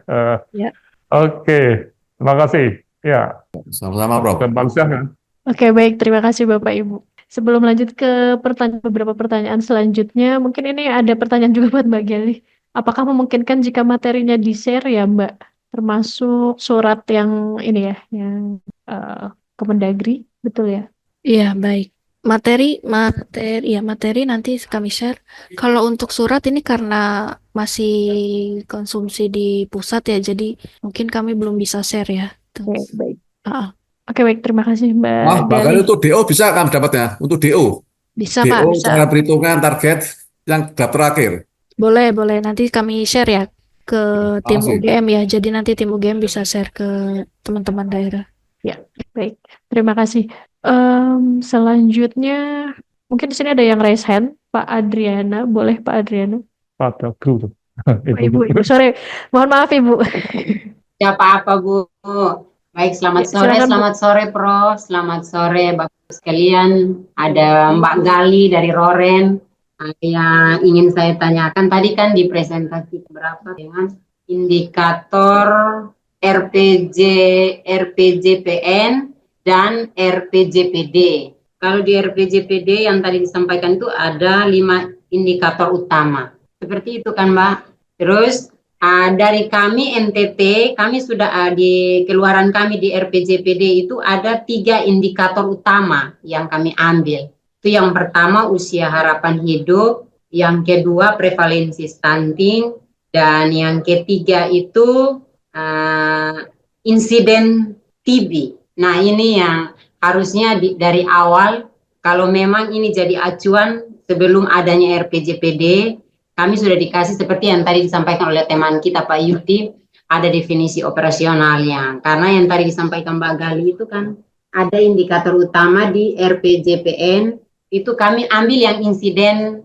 Oke, terima kasih. Ya. Sama-sama, Bro. Dan Pak Lusiah kan. Oke, baik. Terima kasih Bapak Ibu. Sebelum lanjut ke beberapa pertanyaan selanjutnya, mungkin ini ada pertanyaan juga buat Mbak Geli. Apakah memungkinkan jika materinya di-share ya Mbak, termasuk surat yang ini ya, yang Kemendagri, betul ya? Iya, baik. Materi nanti kami share. Kalau untuk surat ini karena masih konsumsi di pusat ya, jadi mungkin kami belum bisa share ya. Oke, baik. Ah, Oke, baik. Terima kasih Mbak Bahkan Gali. untuk DO bisa kan dapatnya, untuk DO. bisa Pak, DO bisa. cara perhitungan target yang daftar akhir. Boleh. Nanti kami share ya ke tim Makasih. UGM ya. Jadi nanti tim UGM bisa share ke teman-teman daerah. Ya, baik. Terima kasih. Selanjutnya, mungkin di sini ada yang raise hand, Pak Adriana. Boleh Pak Adriana? Pada guru. Ibu. Sorry. Mohon maaf Ibu. Ya apa Bu. Baik, selamat sore, silakan, Bu. selamat sore Prof, selamat sore Bapak sekalian. Ada Mbak Gali dari Roren. Yang ingin saya tanyakan tadi kan di presentasi berapa dengan indikator RPJPN dan RPJPD. Kalau di RPJPD yang tadi disampaikan itu ada 5 indikator utama. Seperti itu kan Mbak. Terus dari kami NTT, kami sudah di keluaran kami di RPJPD itu ada 3 indikator utama yang kami ambil. Itu yang pertama usia harapan hidup, yang kedua prevalensi stunting, dan yang ketiga itu insiden TB. Nah ini yang harusnya dari awal, kalau memang ini jadi acuan sebelum adanya RPJPD, kami sudah dikasih seperti yang tadi disampaikan oleh teman kita Pak Yudi, ada definisi operasionalnya. Karena yang tadi disampaikan Mbak Gali itu kan ada indikator utama di RPJPN, itu kami ambil yang insiden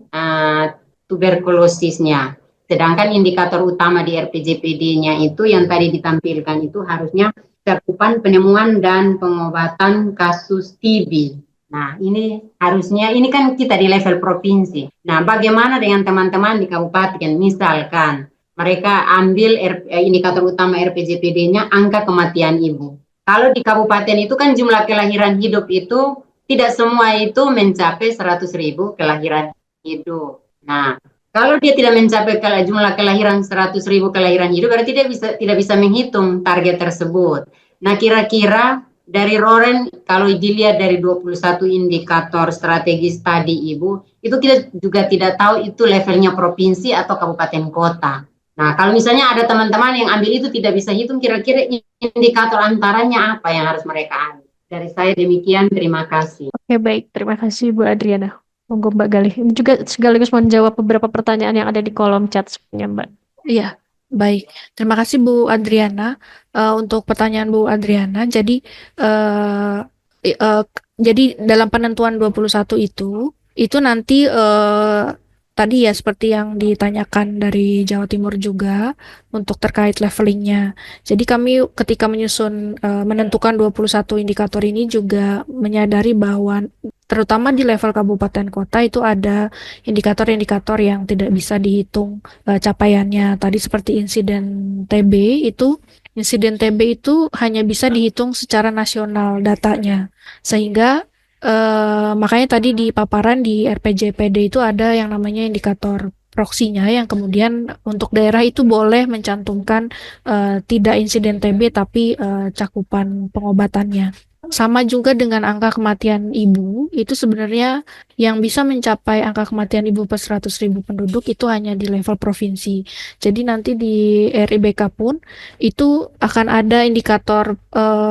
tuberkulosisnya. Sedangkan indikator utama di RPJPD-nya itu yang tadi ditampilkan itu harusnya cakupan penemuan dan pengobatan kasus TB. Nah, ini harusnya, ini kan kita di level provinsi. Nah, bagaimana dengan teman-teman di kabupaten? Misalkan mereka ambil indikator utama RPJPD-nya angka kematian ibu. Kalau di kabupaten itu kan jumlah kelahiran hidup itu tidak semua itu mencapai 100.000 kelahiran hidup. Nah, kalau dia tidak mencapai jumlah kelahiran 100.000 kelahiran hidup, berarti dia tidak bisa menghitung target tersebut. Nah, kira-kira dari Roren, kalau dilihat dari 21 indikator strategis tadi Ibu, itu kita juga tidak tahu itu levelnya provinsi atau kabupaten kota. Nah, kalau misalnya ada teman-teman yang ambil itu tidak bisa hitung, kira-kira indikator antaranya apa yang harus mereka ambil? Dari saya demikian, terima kasih. Oke, baik. Terima kasih Bu Adriana. Monggo Mbak Gali. Ini juga sekaligus menjawab beberapa pertanyaan yang ada di kolom chat sebenarnya Mbak. Iya, baik. Terima kasih Bu Adriana untuk pertanyaan Bu Adriana. Jadi dalam penentuan 21 itu nanti tadi ya seperti yang ditanyakan dari Jawa Timur juga untuk terkait levelingnya. Jadi kami ketika menentukan 21 indikator ini juga menyadari bahwa terutama di level kabupaten kota itu ada indikator-indikator yang tidak bisa dihitung capaiannya. Tadi seperti insiden TB itu hanya bisa dihitung secara nasional datanya. Sehingga makanya tadi di paparan di RPJPD itu ada yang namanya indikator proksinya yang kemudian untuk daerah itu boleh mencantumkan tidak insiden TB tapi cakupan pengobatannya. Sama juga dengan angka kematian ibu, itu sebenarnya yang bisa mencapai angka kematian ibu per 100.000 penduduk itu hanya di level provinsi. Jadi nanti di RIBK pun itu akan ada indikator,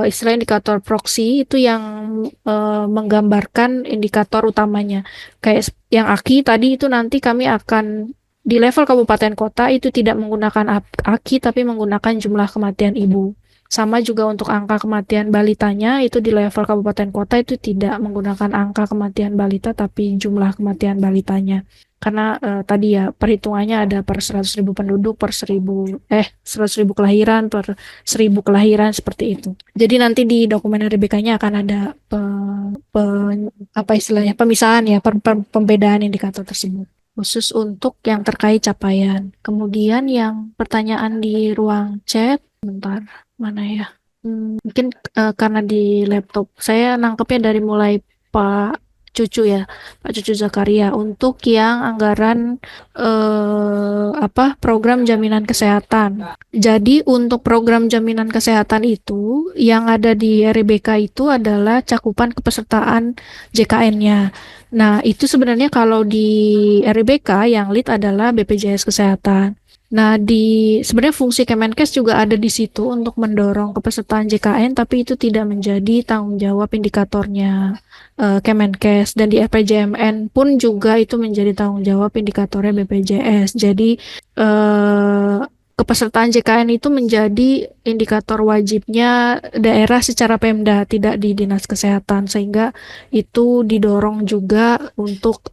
istilah indikator proksi itu yang menggambarkan indikator utamanya. Kayak yang AKI tadi itu nanti kami akan di level kabupaten kota itu tidak menggunakan AKI tapi menggunakan jumlah kematian ibu. Sama juga untuk angka kematian balitanya itu di level kabupaten kota itu tidak menggunakan angka kematian balita tapi jumlah kematian balitanya. Karena tadi ya perhitungannya ada per 100.000 penduduk per 100.000 kelahiran per 1.000 kelahiran seperti itu. Jadi nanti di dokumen RBK-nya akan ada pemisahan ya pembedaan indikator tersebut khusus untuk yang terkait capaian. Kemudian yang pertanyaan di ruang chat, bentar. Mana ya? Mungkin karena di laptop saya nangkepnya dari mulai Pak Cucu ya, Pak Cucu Zakaria, untuk yang anggaran program jaminan kesehatan. Jadi untuk program jaminan kesehatan itu yang ada di RIBK itu adalah cakupan kepesertaan JKN-nya. Nah, itu sebenarnya kalau di RIBK yang lead adalah BPJS Kesehatan. Nah, sebenarnya fungsi Kemenkes juga ada di situ untuk mendorong kepesertaan JKN, tapi itu tidak menjadi tanggung jawab indikatornya Kemenkes, dan di RPJMN pun juga itu menjadi tanggung jawab indikatornya BPJS. Jadi kepesertaan JKN itu menjadi indikator wajibnya daerah secara Pemda, tidak di Dinas Kesehatan, sehingga itu didorong juga untuk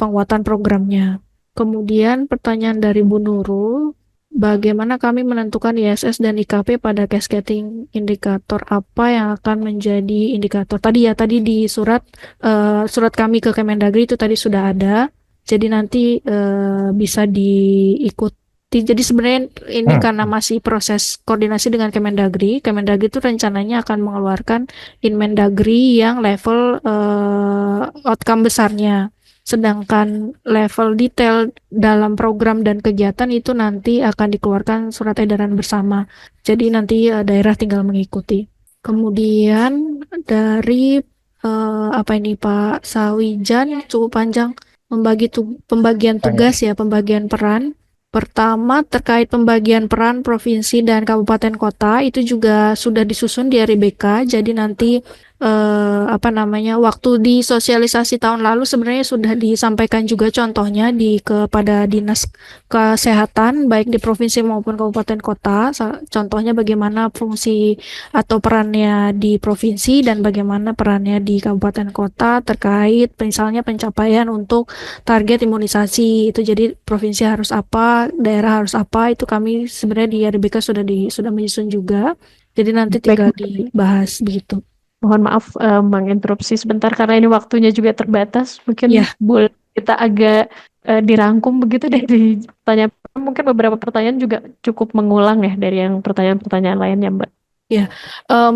penguatan programnya. Kemudian pertanyaan dari Bu Nurul, bagaimana kami menentukan ISS dan IKP pada cascading indikator, apa yang akan menjadi indikator? Tadi di surat kami ke Kemendagri itu tadi sudah ada, jadi nanti bisa diikuti. Jadi sebenarnya ini karena masih proses koordinasi dengan Kemendagri itu rencananya akan mengeluarkan Inmendagri yang level outcome besarnya. Sedangkan level detail dalam program dan kegiatan itu nanti akan dikeluarkan surat edaran bersama. Jadi nanti daerah tinggal mengikuti. Kemudian dari Pak Sawijan cukup panjang, pembagian tugas ya, pembagian peran. Pertama, terkait pembagian peran provinsi dan kabupaten kota itu juga sudah disusun di RIBK. Jadi nanti waktu di sosialisasi tahun lalu sebenarnya sudah disampaikan juga contohnya kepada Dinas Kesehatan baik di provinsi maupun kabupaten kota. Contohnya bagaimana fungsi atau perannya di provinsi dan bagaimana perannya di kabupaten kota terkait misalnya pencapaian untuk target imunisasi itu. Jadi provinsi harus apa, daerah harus apa, itu kami sebenarnya di RIBK sudah menyusun juga. Jadi nanti tinggal dibahas begitu. Mohon maaf menginterupsi sebentar karena ini waktunya juga terbatas. Mungkin boleh kita agak dirangkum begitu dari pertanyaan. Mungkin beberapa pertanyaan juga cukup mengulang ya dari yang pertanyaan-pertanyaan lainnya, Mbak. Ya,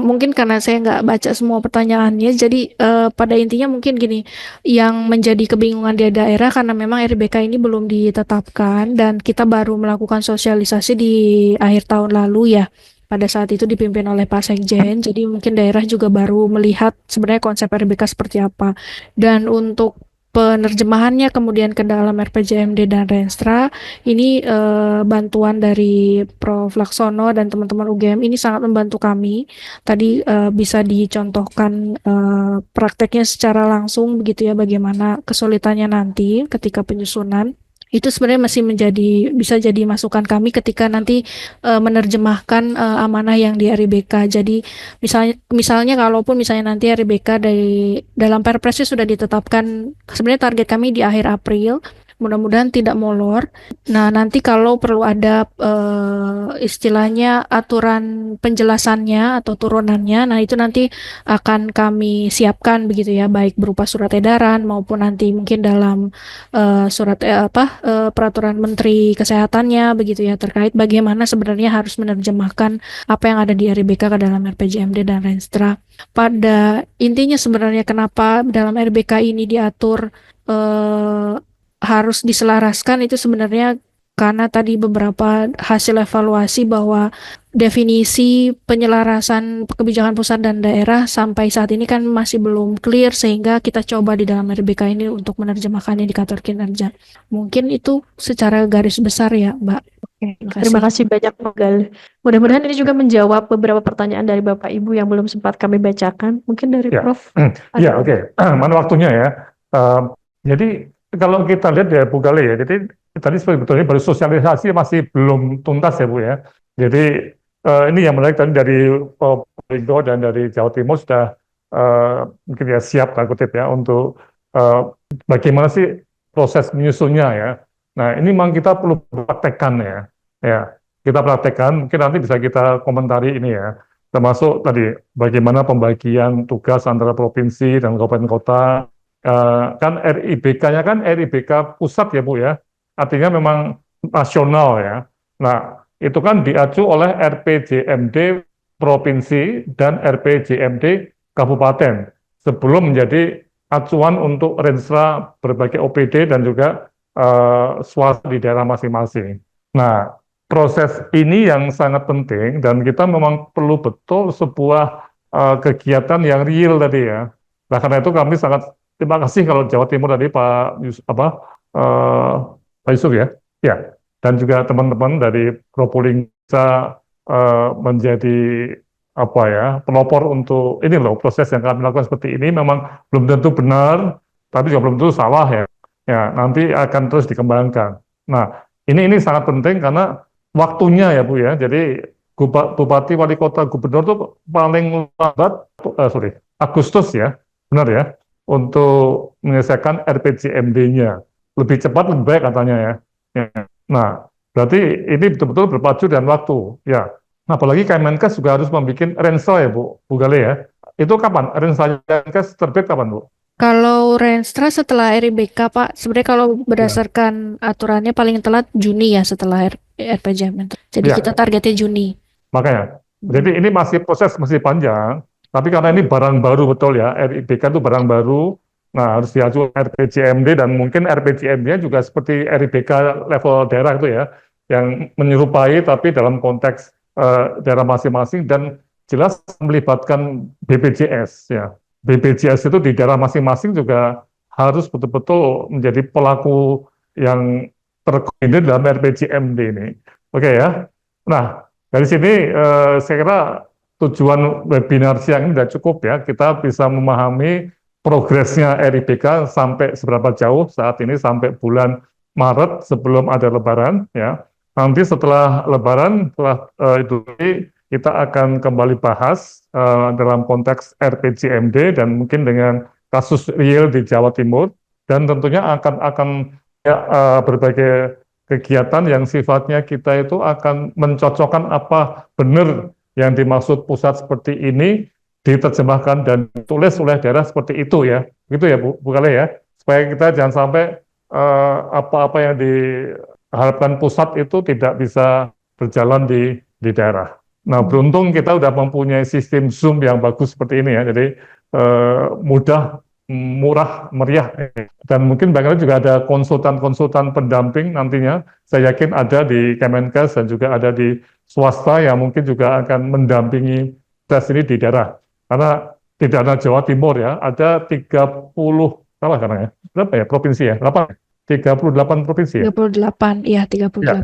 mungkin karena saya nggak baca semua pertanyaannya, jadi pada intinya mungkin gini, yang menjadi kebingungan di daerah karena memang RIBK ini belum ditetapkan dan kita baru melakukan sosialisasi di akhir tahun lalu ya. Pada saat itu dipimpin oleh Pak Sekjen, jadi mungkin daerah juga baru melihat sebenarnya konsep RIBK seperti apa. Dan untuk penerjemahannya kemudian ke dalam RPJMD dan Renstra, ini bantuan dari Prof. Laksono dan teman-teman UGM ini sangat membantu kami. Tadi bisa dicontohkan prakteknya secara langsung begitu ya, bagaimana kesulitannya nanti ketika penyusunan. Itu sebenarnya masih bisa jadi masukan kami ketika nanti menerjemahkan amanah yang di RIBK. Jadi misalnya kalaupun misalnya nanti RIBK dalam Perpresnya sudah ditetapkan, sebenarnya target kami di akhir April, mudah-mudahan tidak molor. Nah, nanti kalau perlu ada istilahnya aturan penjelasannya atau turunannya, nah itu nanti akan kami siapkan begitu ya, baik berupa surat edaran maupun nanti mungkin dalam peraturan Menteri Kesehatannya begitu ya, terkait bagaimana sebenarnya harus menerjemahkan apa yang ada di RIBK ke dalam RPJMD dan Renstra. Pada intinya sebenarnya kenapa dalam RIBK ini diatur harus diselaraskan itu sebenarnya karena tadi beberapa hasil evaluasi bahwa definisi penyelarasan kebijakan pusat dan daerah sampai saat ini kan masih belum clear, sehingga kita coba di dalam RIBK ini untuk menerjemahkan indikator kinerja. Mungkin itu secara garis besar ya, Mbak. Terima kasih banyak, Mbak Gal. Mudah-mudahan ini juga menjawab beberapa pertanyaan dari Bapak Ibu yang belum sempat kami bacakan. Mungkin dari Prof. Ya, oke. Mana waktunya ya. Jadi kalau kita lihat ya Bu Gale ya, jadi tadi sebetulnya baru sosialisasi masih belum tuntas ya Bu ya. Jadi ini yang menarik tadi dari Indo dan dari Jawa Timur sudah mungkin ya siap tanda kutip ya untuk bagaimana sih proses menyusunnya ya. Nah ini memang kita perlu praktekkan ya. Ya kita praktekkan, mungkin nanti bisa kita komentari ini ya. Termasuk tadi bagaimana pembagian tugas antara provinsi dan kabupaten kota. Kan RIBK-nya kan RIBK pusat ya Bu ya, artinya memang nasional ya. Nah itu kan diacu oleh RPJMD provinsi dan RPJMD kabupaten sebelum menjadi acuan untuk renstra berbagai OPD dan juga swasta di daerah masing-masing. Nah, proses ini yang sangat penting dan kita memang perlu betul sebuah kegiatan yang real tadi ya. Nah, karena itu kami sangat terima kasih kalau Jawa Timur tadi Pak Yusuf ya. Ya, dan juga teman-teman dari Propoling bisa menjadi apa ya, pelopor untuk ini loh, proses yang kami lakukan seperti ini memang belum tentu benar, tapi juga belum tentu salah ya. Ya, nanti akan terus dikembangkan. Nah, ini sangat penting karena waktunya ya Bu ya. Jadi Bupati, Wali Kota, Gubernur itu paling lambat Agustus ya, benar ya, untuk menyelesaikan RPJMD-nya. Lebih cepat lebih baik katanya ya. Nah, berarti ini betul-betul berpacu dengan waktu ya. Nah, apalagi Kemenkes juga harus membuat renstra ya Bu Gale ya. Itu kapan? Renstra Kemenkes terbit kapan Bu? Kalau renstra setelah RIBK Pak, sebenarnya kalau berdasarkan aturannya paling telat Juni ya setelah RPJMD. Jadi kita targetnya Juni. Makanya, jadi ini masih proses masih panjang. Tapi karena ini barang baru betul ya, RIBK itu barang baru. Nah, harus diajukan RPJMD dan mungkin RPJMD-nya juga seperti RIBK level daerah itu ya, yang menyerupai tapi dalam konteks daerah masing-masing dan jelas melibatkan BPJS ya. BPJS itu di daerah masing-masing juga harus betul-betul menjadi pelaku yang terkoordinir dalam RPJMD ini. Oke ya. Nah, dari sini saya kira tujuan webinar siang ini sudah cukup ya. Kita bisa memahami progresnya RIBK sampai seberapa jauh saat ini sampai bulan Maret sebelum ada Lebaran ya. Nanti setelah Lebaran, setelah itu kita akan kembali bahas dalam konteks RPJMD dan mungkin dengan kasus real di Jawa Timur dan tentunya akan berbagai kegiatan yang sifatnya kita itu akan mencocokkan apa benar yang dimaksud pusat seperti ini diterjemahkan dan ditulis oleh daerah seperti itu ya, gitu ya Bu Gale ya, supaya kita jangan sampai apa-apa yang diharapkan pusat itu tidak bisa berjalan di daerah. Nah, beruntung kita sudah mempunyai sistem Zoom yang bagus seperti ini ya, jadi mudah, murah, meriah, dan mungkin barangkali juga ada konsultan-konsultan pendamping nantinya, saya yakin ada di Kemenkes dan juga ada di swasta yang mungkin juga akan mendampingi tes ini di daerah. Karena tidak ada Jawa Timur ya, ada 30, salah karena ya, berapa ya, provinsi ya, 38 provinsi ya? 38, iya 38. Ya.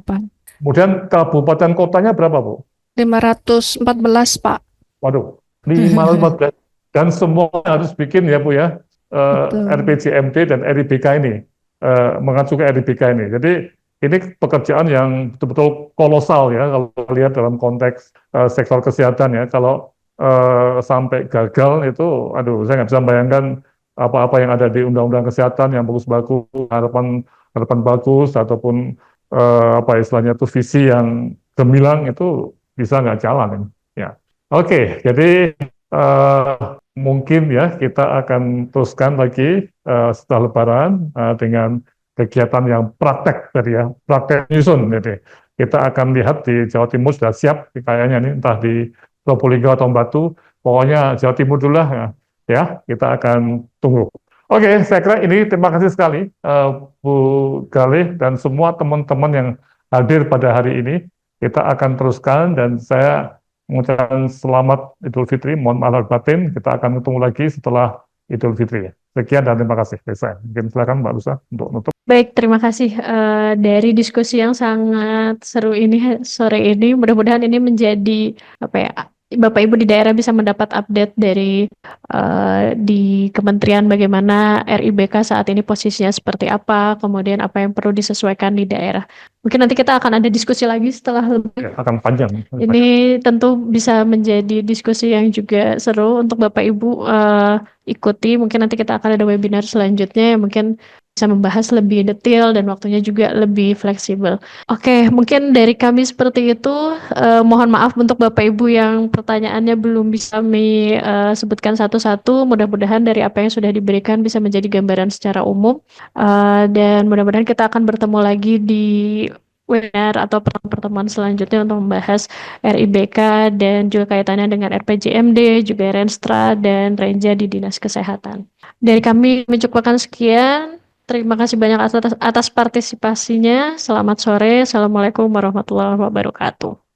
Kemudian kabupaten kotanya berapa Bu? 514 Pak. Waduh, 514. Dan semua harus bikin ya Bu ya, RPJMD dan RIBK ini, mengacu ke RIBK ini. Jadi ini pekerjaan yang betul-betul kolosal ya, kalau lihat dalam konteks sektor kesehatan ya. Kalau sampai gagal itu, aduh saya nggak bisa bayangkan apa-apa yang ada di undang-undang kesehatan yang bagus-bagus, harapan bagus, ataupun apa istilahnya itu visi yang gemilang itu bisa nggak jalan ya. Oke, jadi mungkin ya kita akan teruskan lagi setelah Lebaran dengan kegiatan yang praktek tadi ya, praktek nyusun. Jadi kita akan lihat di Jawa Timur sudah siap kayaknya nih, entah di Probolinggo atau Batu, pokoknya Jawa Timur dulu lah ya, kita akan tunggu. Oke, saya kira ini terima kasih sekali Bu Gale dan semua teman-teman yang hadir pada hari ini. Kita akan teruskan dan saya mengucapkan selamat Idul Fitri, mohon maaf lahir batin, kita akan ketemu lagi setelah Idul Fitri. Sekian dan terima kasih. Mungkin silakan Mbak Lusa untuk menutup. Baik, terima kasih dari diskusi yang sangat seru ini sore ini. Mudah-mudahan ini menjadi apa ya, Bapak Ibu di daerah bisa mendapat update dari di kementerian bagaimana RIBK saat ini posisinya seperti apa, kemudian apa yang perlu disesuaikan di daerah. Mungkin nanti kita akan ada diskusi lagi setelah Lebaran. Akan panjang. Ini tentu bisa menjadi diskusi yang juga seru untuk Bapak Ibu ikuti. Mungkin nanti kita akan ada webinar selanjutnya yang mungkin bisa membahas lebih detail dan waktunya juga lebih fleksibel. Oke, mungkin dari kami seperti itu. Mohon maaf untuk Bapak Ibu yang pertanyaannya belum bisa kami sebutkan satu-satu. Mudah-mudahan dari apa yang sudah diberikan bisa menjadi gambaran secara umum. Dan mudah-mudahan kita akan bertemu lagi di webinar atau pertemuan selanjutnya untuk membahas RIBK dan juga kaitannya dengan RPJMD, juga Renstra dan Renja di Dinas Kesehatan. Dari kami mencukupkan sekian. Terima kasih banyak atas partisipasinya. Selamat sore. Assalamualaikum warahmatullahi wabarakatuh.